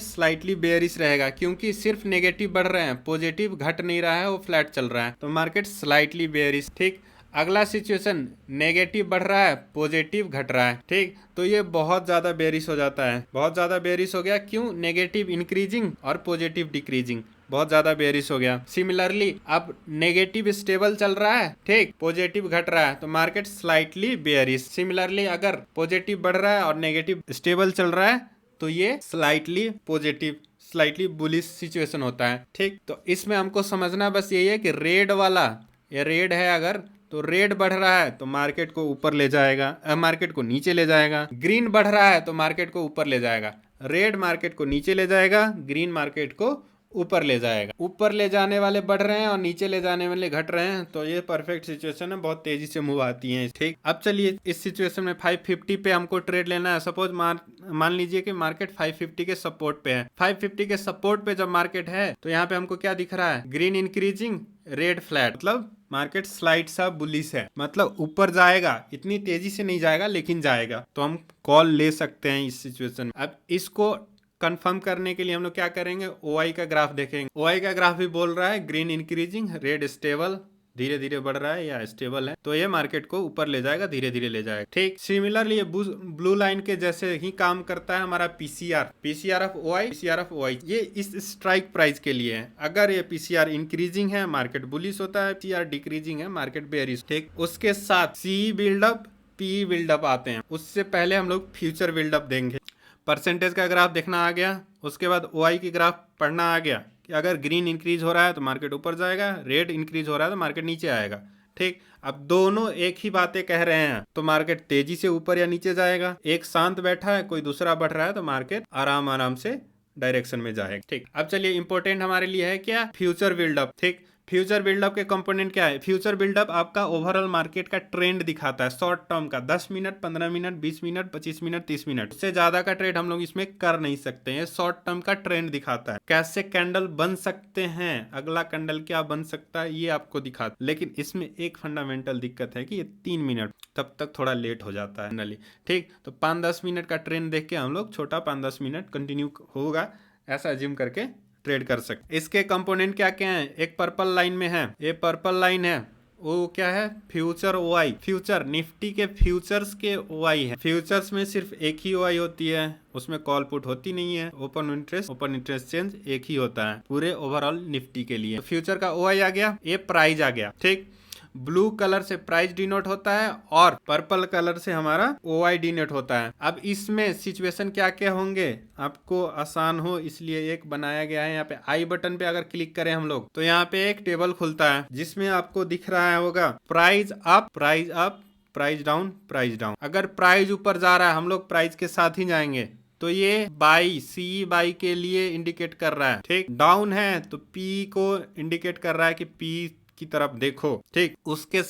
स्लाइटली बेयरिश रहेगा, क्योंकि सिर्फ नेगेटिव बढ़ रहे हैं, पॉजिटिव घट नहीं रहा है, वो फ्लैट चल रहा है, तो मार्केट स्लाइटली बेयरिश, ठीक। अगला सिचुएशन, नेगेटिव बढ़ रहा है, पॉजिटिव घट रहा है, ठीक, तो ये बहुत ज्यादा बेयरिश हो जाता है। बहुत ज्यादा बेयरिश हो गया, क्यों? नेगेटिव इंक्रीजिंग और पॉजिटिव डिक्रीजिंग, बहुत ज्यादा बेयरिश हो गया। सिमिलरली अब नेगेटिव स्टेबल चल रहा है, ठीक, पॉजिटिव घट रहा है, तो मार्केट स्लाइटली बेयरिश। सिमिलरली अगर पॉजिटिव बढ़ रहा है और नेगेटिव स्टेबल चल रहा है तो ये slightly positive, slightly bullish situation होता है, ठीक। तो इसमें हमको समझना बस यही है कि रेड वाला, ये रेड है अगर, तो रेड बढ़ रहा है तो मार्केट को ऊपर ले जाएगा, मार्केट को नीचे ले जाएगा। ग्रीन बढ़ रहा है तो मार्केट को ऊपर ले जाएगा, रेड मार्केट को नीचे ले जाएगा, ग्रीन मार्केट को ऊपर ले जाएगा। ऊपर ले जाने वाले बढ़ रहे हैं और नीचे ले जाने वाले घट रहे हैं, तो ये परफेक्ट सिचुएशन है, बहुत तेजी से मूव आती है, ठीक। अब चलिए इस सिचुएशन में 550 पे हमको ट्रेड लेना है। सपोज मान लीजिए कि मार्केट 550 के सपोर्ट पे है। 550 के सपोर्ट पे जब मार्केट है तो यहाँ पे हमको क्या दिख रहा है? ग्रीन इंक्रीजिंग, रेड फ्लैट, मतलब मार्केट स्लाइड सा बुलिश है, मतलब ऊपर जाएगा, इतनी तेजी से नहीं जाएगा लेकिन जाएगा, तो हम कॉल ले सकते हैं इस सिचुएशन में। अब इसको कंफर्म करने के लिए हम लोग क्या करेंगे? ओआई का ग्राफ देखेंगे। ओआई का ग्राफ भी बोल रहा है ग्रीन इंक्रीजिंग, रेड स्टेबल, धीरे धीरे बढ़ रहा है या स्टेबल है, तो ये मार्केट को ऊपर ले जाएगा, धीरे धीरे ले जाएगा, ठीक। सिमिलरली ये ब्लू लाइन के जैसे ही काम करता है हमारा पीसीआर ऑफ ओआई, ये इस स्ट्राइक प्राइस के लिए है। अगर ये पीसीआर इंक्रीजिंग है मार्केट बुलिश होता है, पीसीआर डिक्रीजिंग है मार्केट बेयरिश, ठीक। उसके साथ सी बिल्डअप, पी बिल्डअप आते हैं, उससे पहले हम लोग फ्यूचर बिल्डअप देंगे। परसेंटेज का ग्राफ देखना आ गया, उसके बाद ओआई की ग्राफ पढ़ना आ गया कि अगर ग्रीन इंक्रीज हो रहा है तो मार्केट ऊपर जाएगा, रेड इंक्रीज हो रहा है तो मार्केट नीचे आएगा, ठीक। अब दोनों एक ही बातें कह रहे हैं तो मार्केट तेजी से ऊपर या नीचे जाएगा। एक शांत बैठा है, कोई दूसरा बढ़ रहा है, तो मार्केट आराम से डायरेक्शन में जाएगा, ठीक। अब चलिए इंपॉर्टेंट हमारे लिए है क्या? फ्यूचर बिल्डअप, ठीक। फ्यूचर बिल्डअप के कंपोनेंट क्या है? फ्यूचर बिल्डअप आपका ओवरऑल मार्केट का ट्रेंड दिखाता है, शॉर्ट टर्म का, 10 minute, 15 minute, 20 minute, 25 minute, 30 minute, उससे ज्यादा का ट्रेड हम लोग इसमें कर नहीं सकते हैं। शॉर्ट टर्म का ट्रेंड दिखाता है, कैसे कैंडल बन सकते हैं, अगला कैंडल क्या बन सकता है, ये आपको दिखाता है। लेकिन इसमें एक फंडामेंटल दिक्कत है कि ये 3 मिनट तब तक थोड़ा लेट हो जाता है जनरली। ठीक, तो 5-10 मिनट का ट्रेंड देख के हम लोग छोटा 5-10 मिनट कंटिन्यू होगा ऐसा अज्यूम करके ट्रेड कर सकते। इसके कंपोनेंट क्या क्या है? एक पर्पल लाइन में है, ये पर्पल लाइन है, वो क्या है? फ्यूचर ओआई, फ्यूचर निफ्टी के फ्यूचर्स के ओआई है। फ्यूचर्स में सिर्फ एक ही ओआई होती है, उसमें कॉल पुट होती नहीं है। ओपन इंटरेस्ट चेंज एक ही होता है पूरे ओवरऑल निफ्टी के लिए। फ्यूचर का ओआई आ गया, ये प्राइस आ गया। ठीक, ब्लू कलर से प्राइस डिनोट होता है और पर्पल कलर से हमारा ओआई डिनोट होता है। अब इसमें सिचुएशन क्या क्या होंगे आपको आसान हो इसलिए एक बनाया गया है। यहाँ पे आई बटन पे अगर क्लिक करें हम लोग तो यहाँ पे एक टेबल खुलता है जिसमें आपको दिख रहा है होगा price up, price up, price down, price down. अगर प्राइस ऊपर जा रहा है हम लोग प्राइस के साथ ही जाएंगे तो ये बाई, सी बाई के लिए इंडिकेट कर रहा है। ठीक, डाउन है तो पी को इंडिकेट कर रहा है कि पी की तरफ देखो। ठीक, उसके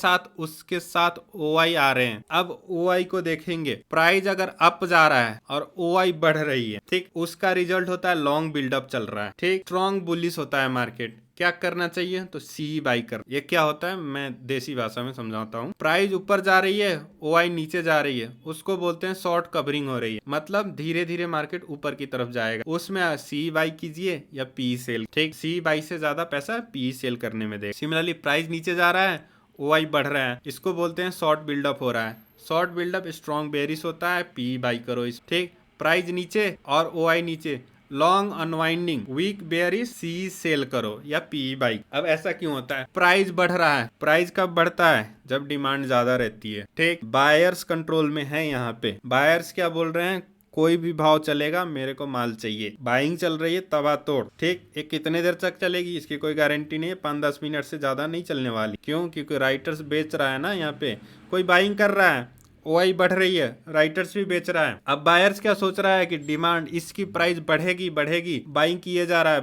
साथ ओआई आ रहे हैं। अब ओआई को देखेंगे, प्राइस अगर अप जा रहा है और ओआई बढ़ रही है, ठीक, उसका रिजल्ट होता है लॉन्ग बिल्डअप चल रहा है। ठीक, स्ट्रॉन्ग बुलिश होता है मार्केट। क्या करना चाहिए? तो सी बाई कर। ये क्या होता है मैं देसी भाषा में समझाता हूँ। प्राइस ऊपर जा रही है, ओआई नीचे जा रही है, उसको बोलते हैं शॉर्ट कवरिंग हो रही है, मतलब धीरे धीरे मार्केट ऊपर की तरफ जाएगा। उसमें सी बाई कीजिए या पी सेल। ठीक, सी बाई से ज्यादा पैसा पी सेल करने में दे। सिमिलरली प्राइस नीचे जा रहा है, ओआई बढ़ रहा है, इसको बोलते हैं शॉर्ट बिल्डअप हो रहा है। शॉर्ट बिल्डअप स्ट्रॉन्ग बेरिश होता है, पी बाई करो इस। ठीक, प्राइस नीचे और ओआई नीचे, लॉन्ग अनवाइंडिंग, वीक बेयरिश, सी सेल करो या पी बाई। अब ऐसा क्यों होता है? प्राइस बढ़ रहा है। प्राइस कब बढ़ता है? जब डिमांड ज्यादा रहती है। ठीक, बायर्स कंट्रोल में है। यहाँ पे बायर्स क्या बोल रहे हैं? कोई भी भाव चलेगा, मेरे को माल चाहिए। बाइंग चल रही है तबा तोड़। ठीक, ये कितने देर तक चलेगी इसकी कोई गारंटी नहीं है। 5-10 मिनट से ज्यादा नहीं चलने वाली। क्यों? क्योंकि राइटर्स बेच रहा है ना, यहाँ पे कोई बाइंग कर रहा है, ओआई बढ़ रही है, राइटर्स भी बेच रहा है। अब बायर्स क्या सोच रहा है कि डिमांड, इसकी प्राइस बढ़ेगी, बाइंग किए जा रहा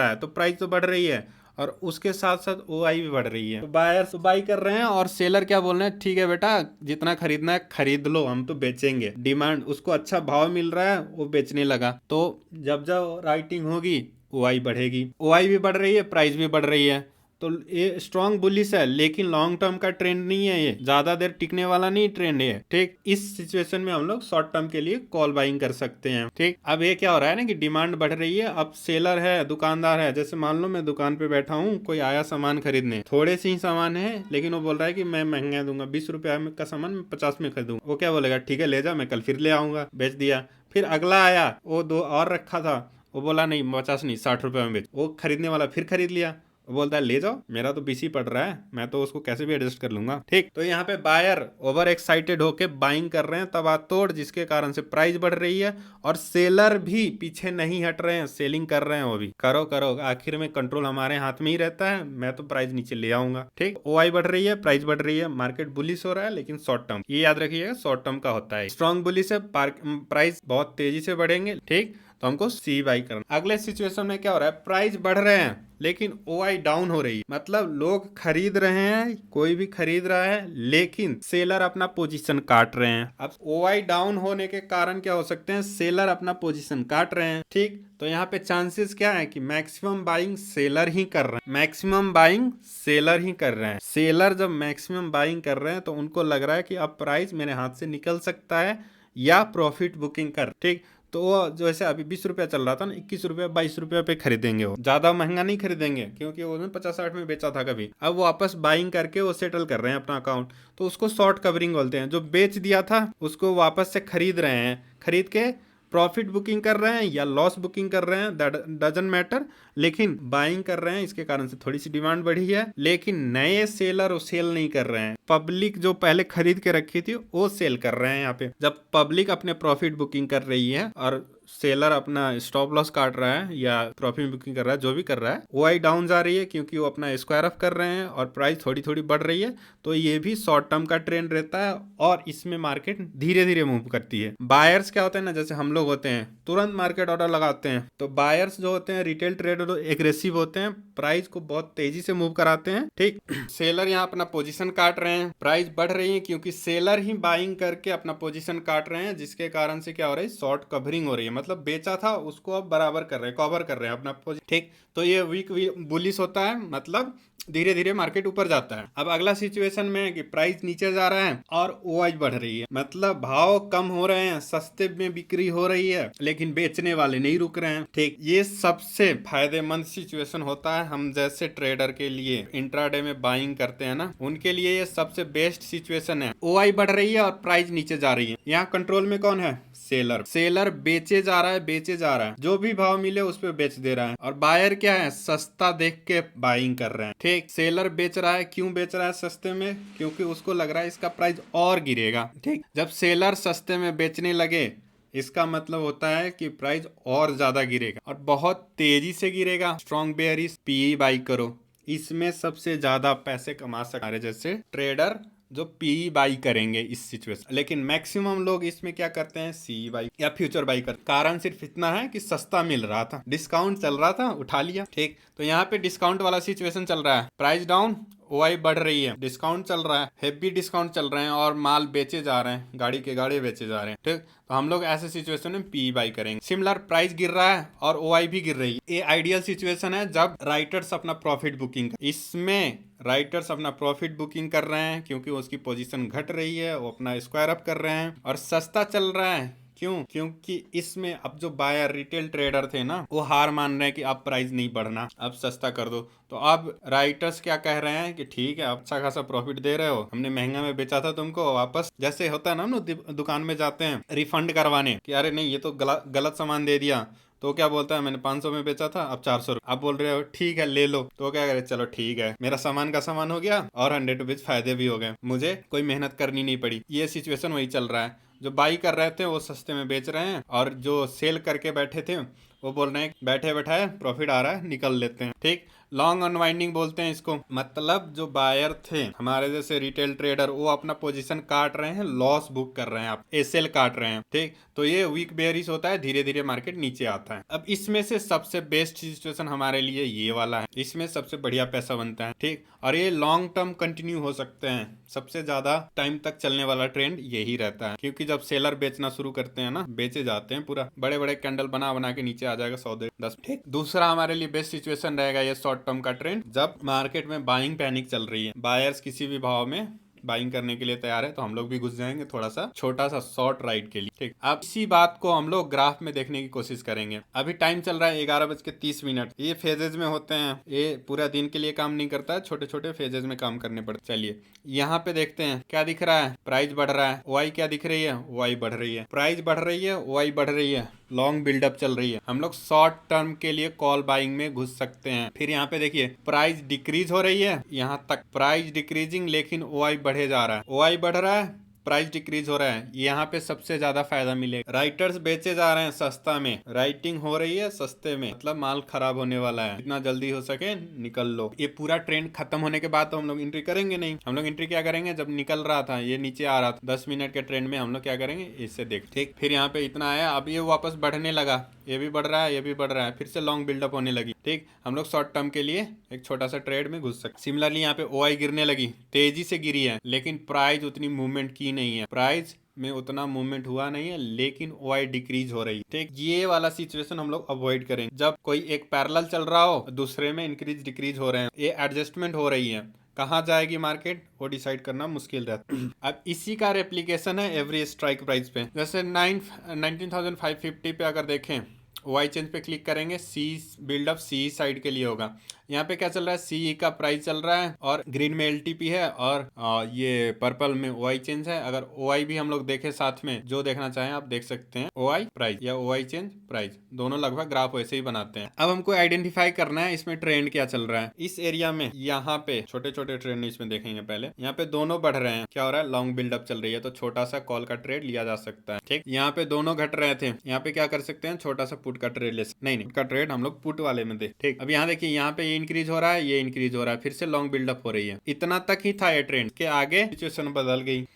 है, तो प्राइस तो बढ़ रही है और उसके साथ साथ ओआई भी बढ़ रही है। तो बायर्स बाई कर रहे हैं और सेलर क्या बोल रहे हैं? ठीक है बेटा, जितना खरीदना है खरीद लो, हम तो बेचेंगे। डिमांड, उसको अच्छा भाव मिल रहा है, वो बेचने लगा। तो जब जब राइटिंग होगी ओआई बढ़ेगी, ओआई भी बढ़ रही है, प्राइस भी बढ़ रही है। तो ये स्ट्रॉन्ग बुलिश है, लेकिन लॉन्ग टर्म का ट्रेंड नहीं है, ये ज्यादा देर टिकने वाला नहीं ट्रेंड है। ठीक, इस सिचुएशन में हम लोग शॉर्ट टर्म के लिए कॉल बाइंग कर सकते हैं। ठीक, अब ये क्या हो रहा है ना कि डिमांड बढ़ रही है। अब सेलर है, दुकानदार है, जैसे मान लो मैं दुकान पे बैठा हूँ, कोई आया सामान खरीदने, थोड़े से ही सामान है लेकिन वो बोल रहा है कि मैं महंगा दूंगा, 20 रुपया का सामान मैं 50 में खरीदूंगा। वो क्या बोलेगा? ठीक है ले जा, मैं कल फिर ले आऊंगा। बेच दिया। फिर अगला आया, वो 2 और रखा था, वो बोला नहीं 50 नहीं 60 रुपये में बेच। वो खरीदने वाला फिर खरीद लिया। वो बोलता है ले जाओ, मेरा तो बीसी पड़ रहा है, मैं तो उसको कैसे भी एडजस्ट कर लूंगा। ठीक, तो यहाँ पे बायर ओवर एक्साइटेड होके बाइंग कर रहे हैं तबा तोड़, जिसके कारण से प्राइस बढ़ रही है और सेलर भी पीछे नहीं हट रहे हैं, सेलिंग कर रहे हैं। वो भी करो करो, आखिर में कंट्रोल हमारे हाथ में ही रहता है, मैं तो प्राइस नीचे ले आऊंगा। ठीक, ओआई बढ़ रही है, प्राइस बढ़ रही है, मार्केट बुलिश हो रहा है, लेकिन शॉर्ट टर्म, ये याद रखिएगा, शॉर्ट टर्म का होता है। स्ट्रॉन्ग बुलिश है, प्राइस बहुत तेजी से बढ़ेंगे। ठीक, तो हमको सी बाई करना। अगले सिचुएशन में क्या हो रहा है? प्राइस बढ़ रहे हैं लेकिन ओआई डाउन हो रही है, मतलब लोग खरीद रहे हैं, कोई भी खरीद रहा है, लेकिन सेलर अपना पोजीशन काट रहे हैं। अब ओआई डाउन होने के कारण क्या हो सकते हैं? सेलर अपना पोजीशन काट रहे हैं। ठीक, तो यहाँ पे चांसेस क्या है कि मैक्सिमम बाइंग सेलर ही कर रहे हैं, मैक्सिमम बाइंग सेलर ही कर रहे हैं। सेलर जब मैक्सिमम बाइंग कर रहे हैं तो उनको लग रहा है कि अब प्राइस मेरे हाथ से निकल सकता है या प्रॉफिट बुकिंग कर। ठीक, तो वो जैसे अभी 20 रुपया चल रहा था ना, 21 रुपया 22 रुपया पे खरीदेंगे, वो ज्यादा महंगा नहीं खरीदेंगे क्योंकि उन्होंने 50-60 में बेचा था कभी। अब वो वापस बाइंग करके वो सेटल कर रहे हैं अपना अकाउंट, तो उसको शॉर्ट कवरिंग बोलते हैं। जो बेच दिया था उसको वापस से खरीद रहे हैं, खरीद के प्रॉफिट बुकिंग कर रहे हैं या लॉस बुकिंग कर रहे हैं, दैट डजंट मैटर, लेकिन बाइंग कर रहे हैं। इसके कारण से थोड़ी सी डिमांड बढ़ी है, लेकिन नए सेलर वो सेल नहीं कर रहे हैं। पब्लिक जो पहले खरीद के रखी थी वो सेल कर रहे हैं। यहाँ पे जब पब्लिक अपने प्रॉफिट बुकिंग कर रही है और सेलर अपना स्टॉप लॉस काट रहा है या प्रॉफिट बुकिंग कर रहा है, जो भी कर रहा है, ओआई डाउन जा रही है क्योंकि वो अपना स्क्वायर ऑफ कर रहे हैं और प्राइस थोड़ी थोड़ी बढ़ रही है, तो ये भी शॉर्ट टर्म का ट्रेंड रहता है और इसमें मार्केट धीरे धीरे मूव करती है। बायर्स क्या होते हैं ना, जैसे हम लोग होते हैं तुरंत मार्केट ऑर्डर लगाते हैं, तो बायर्स जो होते हैं रिटेल ट्रेडर एग्रेसिव होते हैं, प्राइस को बहुत तेजी से मूव कराते हैं। ठीक, सेलर यहाँ अपना पोजीशन काट रहे हैं, प्राइस बढ़ रही है क्योंकि सेलर ही बाइंग करके अपना पोजीशन काट रहे हैं, जिसके कारण से क्या हो रहा है, शॉर्ट कवरिंग हो रही है, मतलब बेचा था उसको अब बराबर कर रहे हैं, कवर कर रहे हैं अपना पोजीशन। ठीक, तो ये वीक बुलिश होता है, मतलब धीरे धीरे मार्केट ऊपर जाता है। अब अगला सिचुएशन में है कि प्राइस नीचे जा रहा है और ओआई बढ़ रही है, मतलब भाव कम हो रहे हैं, सस्ते में बिक्री हो रही है, लेकिन बेचने वाले नहीं रुक रहे हैं। ठीक, ये सबसे फायदेमंद सिचुएशन होता है हम जैसे ट्रेडर के लिए, इंट्राडे में बाइंग करते हैं ना, उनके लिए ये सबसे बेस्ट सिचुएशन है। ओआई बढ़ रही है और प्राइस नीचे जा रही है, यहाँ कंट्रोल में कौन है, सेलर। सेलर बेचे जा रहा है, बेचे जा रहा है, जो भी भाव मिले उस पे बेच दे रहा है, और बायर क्या है, सस्ता देख के बाइंग कर रहे हैं। ठीक, सेलर बेच रहा है, क्यों बेच रहा है सस्ते में, क्योंकि उसको लग रहा है इसका प्राइस और गिरेगा। ठीक, जब सेलर सस्ते में बेचने लगे, इसका मतलब होता है कि प्राइस और ज्यादा गिरेगा और बहुत तेजी से गिरेगा। स्ट्रॉन्ग बेयरिश पीई बाई करो, इसमें सबसे ज्यादा पैसे कमा सकते हैं जैसे ट्रेडर जो पीई बाई करेंगे इस सिचुएशन। लेकिन मैक्सिमम लोग इसमें क्या करते हैं, सी बाई या फ्यूचर बाई करते। कारण सिर्फ इतना है कि सस्ता मिल रहा था, डिस्काउंट चल रहा था, उठा लिया। ठीक, तो यहाँ पे डिस्काउंट वाला सिचुएशन चल रहा है, प्राइस डाउन, ओआई बढ़ रही है, डिस्काउंट चल रहा है, हेवी डिस्काउंट चल रहे हैं और माल बेचे जा रहे हैं, गाड़ी के गाड़ी बेचे जा रहे हैं। ठीक, तो हम लोग ऐसे सिचुएशन में पी बाई करेंगे। सिमिलर प्राइस गिर रहा है और ओआई भी गिर रही है, ये आइडियल सिचुएशन है जब राइटर्स अपना प्रॉफिट बुकिंग, इसमें राइटर्स अपना प्रॉफिट बुकिंग कर रहे हैं क्योंकि उसकी पोजीशन घट रही है, वो अपना स्क्वायर अप कर रहे हैं और सस्ता चल रहा है। क्यों, क्योंकि इसमें अब जो बायर रिटेल ट्रेडर थे ना, वो हार मान रहे हैं कि अब प्राइस नहीं बढ़ना, अब सस्ता कर दो। तो अब राइटर्स क्या कह रहे हैं कि ठीक है, अच्छा खासा प्रॉफिट दे रहे हो, हमने महंगा में बेचा था तुमको, वापस जैसे होता है ना, दुकान में जाते हैं रिफंड करवाने कि अरे नहीं ये तो गलत सामान दे दिया, तो क्या बोलता है मैंने 500 में बेचा था, अब 400, आप बोल रहे हो ठीक है ले लो, तो क्या करे, चलो ठीक है, मेरा सामान का सामान हो गया और 100 रुपीज फायदे भी हो गए, मुझे कोई मेहनत करनी नहीं पड़ी। ये सिचुएशन वही चल रहा है, जो बाई कर रहे थे वो सस्ते में बेच रहे हैं और जो सेल करके बैठे थे वो बोल रहे हैं बैठे बैठाए प्रॉफिट आ रहा है, निकल लेते हैं। ठीक, लॉन्ग अनवाइंडिंग बोलते हैं इसको, मतलब जो बायर थे हमारे जैसे रिटेल ट्रेडर, वो अपना पोजीशन काट रहे हैं, लॉस बुक कर रहे हैं, आप एसएल काट रहे हैं। ठीक, तो ये वीक बेयरिश होता है, धीरे धीरे मार्केट नीचे आता है। अब इसमें से सबसे बेस्ट सिचुएशन हमारे लिए ये वाला है, इसमें सबसे बढ़िया पैसा बनता है। ठीक, और ये लॉन्ग टर्म कंटिन्यू हो सकते हैं, सबसे ज्यादा टाइम तक चलने वाला ट्रेंड यही रहता है, क्योंकि जब सेलर बेचना शुरू करते हैं ना, बेचे जाते हैं, पूरा बड़े बड़े कैंडल बना बना के नीचे आ जाएगा 100-10। ठीक, दूसरा हमारे लिए बेस्ट सिचुएशन रहेगा ये शॉर्ट टर्म का ट्रेंड, जब मार्केट में बाइंग पैनिक चल रही है, बायर्स किसी भी भाव में बाइंग करने के लिए तैयार है, तो हम लोग भी घुस जाएंगे थोड़ा सा छोटा सा शॉर्ट राइड के लिए। ठीक, अब इसी बात को हम लोग ग्राफ में देखने की कोशिश करेंगे। अभी टाइम चल रहा है 11:30। ये फेजेज में होते हैं, ये पूरा दिन के लिए काम नहीं करता है, छोटे छोटे फेजेज में काम करने पड़ते। चलिए यहाँ पे देखते हैं क्या दिख रहा है, प्राइस बढ़ रहा है, ओआई क्या दिख रही है, ओआई बढ़ रही है, प्राइस बढ़ रही है, ओआई बढ़ रही है, लॉन्ग बिल्डअप चल रही है। हम लोग शॉर्ट टर्म के लिए कॉल बाइंग में घुस सकते हैं। फिर यहाँ पे देखिए प्राइस डिक्रीज हो रही है, यहाँ तक प्राइस डिक्रीजिंग, लेकिन ओआई बढ़े जा रहा है, ओआई बढ़ रहा है, प्राइस डिक्रीज हो रहा है, यहाँ पे सबसे ज्यादा फायदा मिलेगा। राइटर्स बेचे जा रहे हैं सस्ता में, राइटिंग हो रही है सस्ते में, मतलब माल खराब होने वाला है, जितना जल्दी हो सके निकल लो। ये पूरा ट्रेंड खत्म होने के बाद तो हम लोग एंट्री करेंगे नहीं, हम लोग एंट्री क्या करेंगे, जब निकल रहा था ये नीचे आ रहा था 10 मिनट के ट्रेंड में, हम लोग क्या करेंगे, इससे देख। ठीक, फिर यहाँ पे इतना आया, अब ये वापस बढ़ने लगा, ये भी बढ़ रहा है, ये भी बढ़ रहा है, फिर से लॉन्ग बिल्डअप होने लगी। ठीक, हम लोग शॉर्ट टर्म के लिए एक छोटा सा ट्रेड में घुस सकते। सिमिलरली यहाँ पे ओआई गिरने लगी, तेजी से गिरी है, लेकिन प्राइस उतनी मूवमेंट की नहीं है, प्राइस में उतना मूवमेंट हुआ नहीं है, लेकिन ओआई डिक्रीज हो रही है। ठीक, ये वाला सिचुएशन हम लोग अवॉइड करेंगे, जब कोई एक पैरेलल चल रहा हो, दूसरे में इंक्रीज डिक्रीज हो रहे हैं, ये एडजस्टमेंट हो रही है, कहाँ जाएगी मार्केट वो डिसाइड करना मुश्किल रहता है। अब इसी का रेप्लिकेशन है एवरी स्ट्राइक प्राइस पे, जैसे 19,550 पे अगर देखें, वाई चेंज पे क्लिक करेंगे, सी बिल्डअप सी साइड के लिए होगा, यहाँ पे क्या चल रहा है, सीई का प्राइस चल रहा है और ग्रीन में एलटीपी है और ये पर्पल में ओआई चेंज है। अगर ओआई भी हम लोग देखें साथ में, जो देखना चाहें आप देख सकते हैं, ओआई प्राइस या ओआई चेंज प्राइस, दोनों लगभग ग्राफ वैसे ही बनाते हैं। अब हमको आइडेंटिफाई करना है इसमें ट्रेंड क्या चल रहा है। इस एरिया में यहाँ पे छोटे छोटे ट्रेंड इसमें देखेंगे पहले। यहाँ पे दोनों बढ़ रहे हैं, क्या हो रहा है, लॉन्ग बिल्डअप चल रही है, तो छोटा सा कॉल का ट्रेड लिया जा सकता है। ठीक, यहाँ पे दोनों घट रहे थे, यहाँ पे क्या कर सकते हैं, छोटा सा पुट का ट्रेड ले सकते, नहीं का ट्रेड हम लोग पुट वाले में दे। ठीक, अब यहाँ देखिए, यहाँ पे ये इंक्रीज हो रहा है, ये इंक्रीज हो रहा है, फिर से लॉन्ग बिल्डअप हो रही है। इतना तक ही था ये ट्रेंड, के आगे सिचुएशन बदल गई।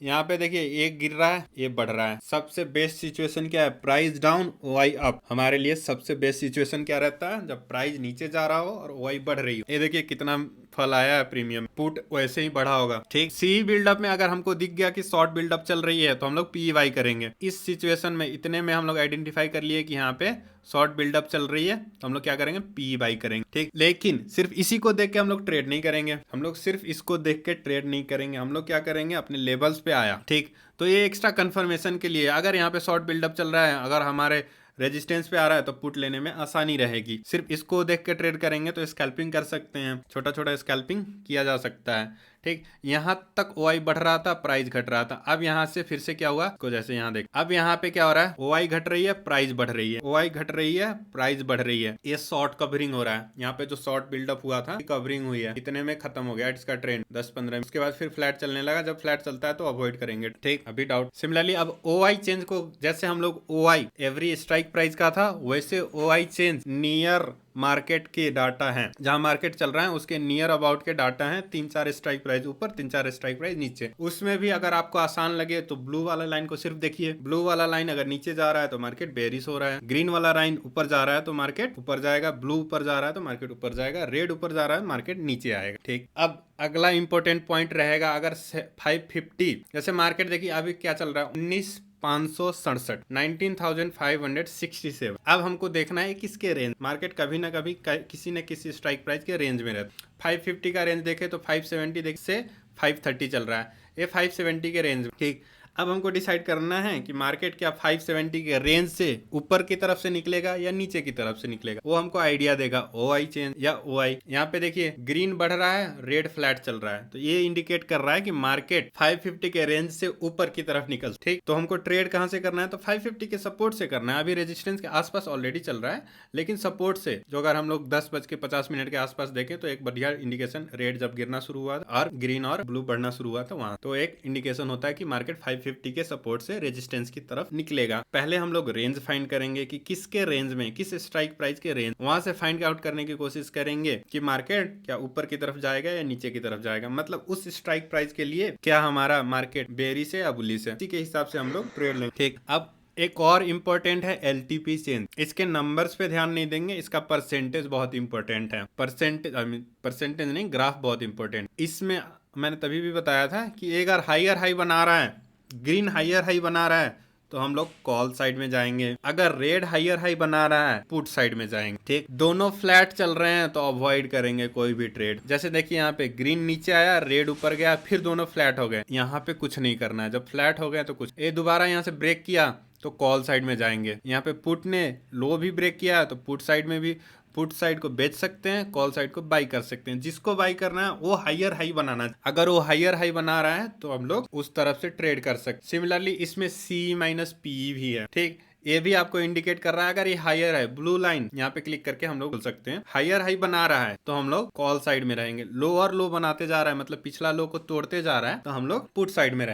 यहाँ पे देखिए, एक गिर रहा है, ये बढ़ रहा है। सबसे बेस्ट सिचुएशन क्या है, प्राइस डाउन ओआई अप। हमारे लिए सबसे बेस्ट सिचुएशन क्या रहता है, जब प्राइस नीचे जा रहा हो और ओआई बढ़ रही हो। ये देखिए कितना फल आया है, प्रीमियम पुट वैसे ही बढ़ा होगा। ठीक, सी बिल्डअप में अगर हमको दिख गया कि शॉर्ट बिल्डअप चल रही है तो हम लोग पी वाई करेंगे। इस सिचुएशन में इतने में हम लोग आइडेंटिफाई कर लिए कि यहाँ पे शॉर्ट बिल्डअप चल रही है, तो हम लोग क्या करेंगे, पी बाई करेंगे। ठीक, लेकिन सिर्फ इसी को देख के हम लोग ट्रेड नहीं करेंगे, हम लोग सिर्फ इसको देख के ट्रेड नहीं करेंगे। हम लोग क्या करेंगे, अपने लेवल्स पे आया, ठीक, तो ये एक्स्ट्रा कंफर्मेशन के लिए, अगर यहाँ पे शॉर्ट बिल्डअप चल रहा है, अगर हमारे रेजिस्टेंस पे आ रहा है, तो पुट लेने में आसानी रहेगी। सिर्फ इसको देख के ट्रेड करेंगे तो स्कैल्पिंग कर सकते हैं, छोटा छोटा स्कैल्पिंग किया जा सकता है। ठीक, यहाँ तक ओआई बढ़ रहा था, प्राइस घट रहा था। अब यहाँ से फिर से क्या हुआ, को जैसे यहाँ देख, अब यहाँ पे क्या हो रहा है, ओआई घट रही है, प्राइस बढ़ रही है, ओआई घट रही है, प्राइस बढ़ रही है। ये शॉर्ट कवरिंग हो रहा है। यहाँ पे जो शॉर्ट बिल्डअप हुआ था, कवरिंग हुई है, इतने में खत्म हो गया इसका ट्रेंड 10-15। उसके बाद फिर फ्लैट चलने लगा। जब फ्लैट चलता है तो अवॉइड करेंगे। ठीक, अभी डाउट। सिमिलरली अब ओआई चेंज को, जैसे हम लोग ओआई एवरी स्ट्राइक प्राइस का था, वैसे ओआई चेंज नियर मार्केट के डाटा हैं, जहां मार्केट चल रहा है उसके नियर अबाउट के डाटा हैं। 3-4 स्ट्राइक प्राइस ऊपर, 3-4 स्ट्राइक प्राइस नीचे। उसमें भी अगर आपको आसान लगे तो ब्लू वाला लाइन को सिर्फ देखिए। ब्लू वाला लाइन अगर नीचे जा रहा है तो मार्केट बेरिश हो रहा है, ग्रीन वाला लाइन ऊपर जा रहा है तो मार्केट ऊपर जाएगा, ब्लू ऊपर जा रहा है तो मार्केट ऊपर जाएगा, रेड ऊपर जा रहा है मार्केट नीचे आएगा। ठीक, अब अगला इंपॉर्टेंट पॉइंट रहेगा, अगर 550 जैसे मार्केट देखिए अभी क्या चल रहा है, 19,567, 19,567। अब हमको देखना है किसके रेंज, मार्केट कभी ना कभी किसी न किसी स्ट्राइक प्राइस के रेंज में रहता है। 550 का रेंज देखे तो 570 देख से 530 चल रहा है, ये 570 के रेंज में। ठीक, अब हमको डिसाइड करना है कि मार्केट क्या 570 के रेंज से ऊपर की तरफ से निकलेगा या नीचे की तरफ से निकलेगा, वो हमको आइडिया देगा ओआई चेंज या ओआई। यहाँ पे देखिए ग्रीन बढ़ रहा है, रेड फ्लैट चल रहा है, तो ये इंडिकेट कर रहा है कि मार्केट 550 के रेंज से ऊपर की तरफ निकल। ठीक, तो हमको ट्रेड कहां से करना है, तो 550 के सपोर्ट से करना है। अभी रेजिस्टेंस के आसपास ऑलरेडी चल रहा है, लेकिन सपोर्ट से, जो अगर हम लोग 10:50 के आसपास देखें तो एक बढ़िया इंडिकेशन, रेड जब गिरना शुरू हुआ और ग्रीन और ब्लू बढ़ना शुरू हुआ था वहां, तो एक इंडिकेशन होता है कि मार्केट 550 के सपोर्ट से रेजिस्टेंस की तरफ निकलेगा। पहले हम लोग रेंज फाइंड करेंगे कि किसके रेंज में, किस स्ट्राइक प्राइस के रेंज, वहां से फाइंड आउट करने की कोशिश करेंगे कि मार्केट क्या ऊपर की तरफ जाएगा या नीचे की तरफ जाएगा। मतलब उस स्ट्राइक प्राइस के लिए क्या हमारा मार्केट बेरिश है या बुलिश है, इसी के हिसाब से हम लोग ट्रेड लेंगे। ठीक, अब एक और इंपॉर्टेंट है एलटीपी चेंज। इसके नंबर्स पे ध्यान नहीं देंगे, इसका परसेंटेज बहुत इंपॉर्टेंट है। परसेंटेज नहीं, ग्राफ बहुत इंपॉर्टेंट। इसमें मैंने तभी भी बताया था कि अगर हायर हाई बना रहा है, ग्रीन हायर हाई बना रहा है, तो हम लोग कॉल साइड में जाएंगे। अगर रेड हायर हाई बना रहा है, पुट साइड में जाएंगे। ठीक, दोनों फ्लैट चल रहे हैं तो अवॉइड करेंगे कोई भी ट्रेड। जैसे देखिए यहाँ पे ग्रीन नीचे आया, रेड ऊपर गया, फिर दोनों फ्लैट हो गए, यहाँ पे कुछ नहीं करना है। जब फ्लैट हो गए तो कुछ, ये दोबारा यहाँ से ब्रेक किया तो कॉल साइड में जाएंगे। यहाँ पे पुट ने लो भी ब्रेक किया तो पुट साइड में भी, पुट साइड को बेच सकते हैं, कॉल साइड को बाई कर सकते हैं। जिसको बाई करना है वो हायर हाई बनाना है। अगर वो हायर हाई बना रहा है तो हम लोग उस तरफ से ट्रेड कर सकते। सिमिलरली इसमें C-P भी है। ठीक, ये भी आपको इंडिकेट कर रहा है अगर ये हायर है, ब्लू लाइन यहाँ पे क्लिक करके हम लोग बोल सकते हैं हायर हाई बना रहा है तो हम लोग कॉल साइड में रहेंगे। लो और लो बनाते जा रहा है, मतलब पिछला लो को तोड़ते जा रहा है, तो हम लोग पुट साइड में रहेंगे।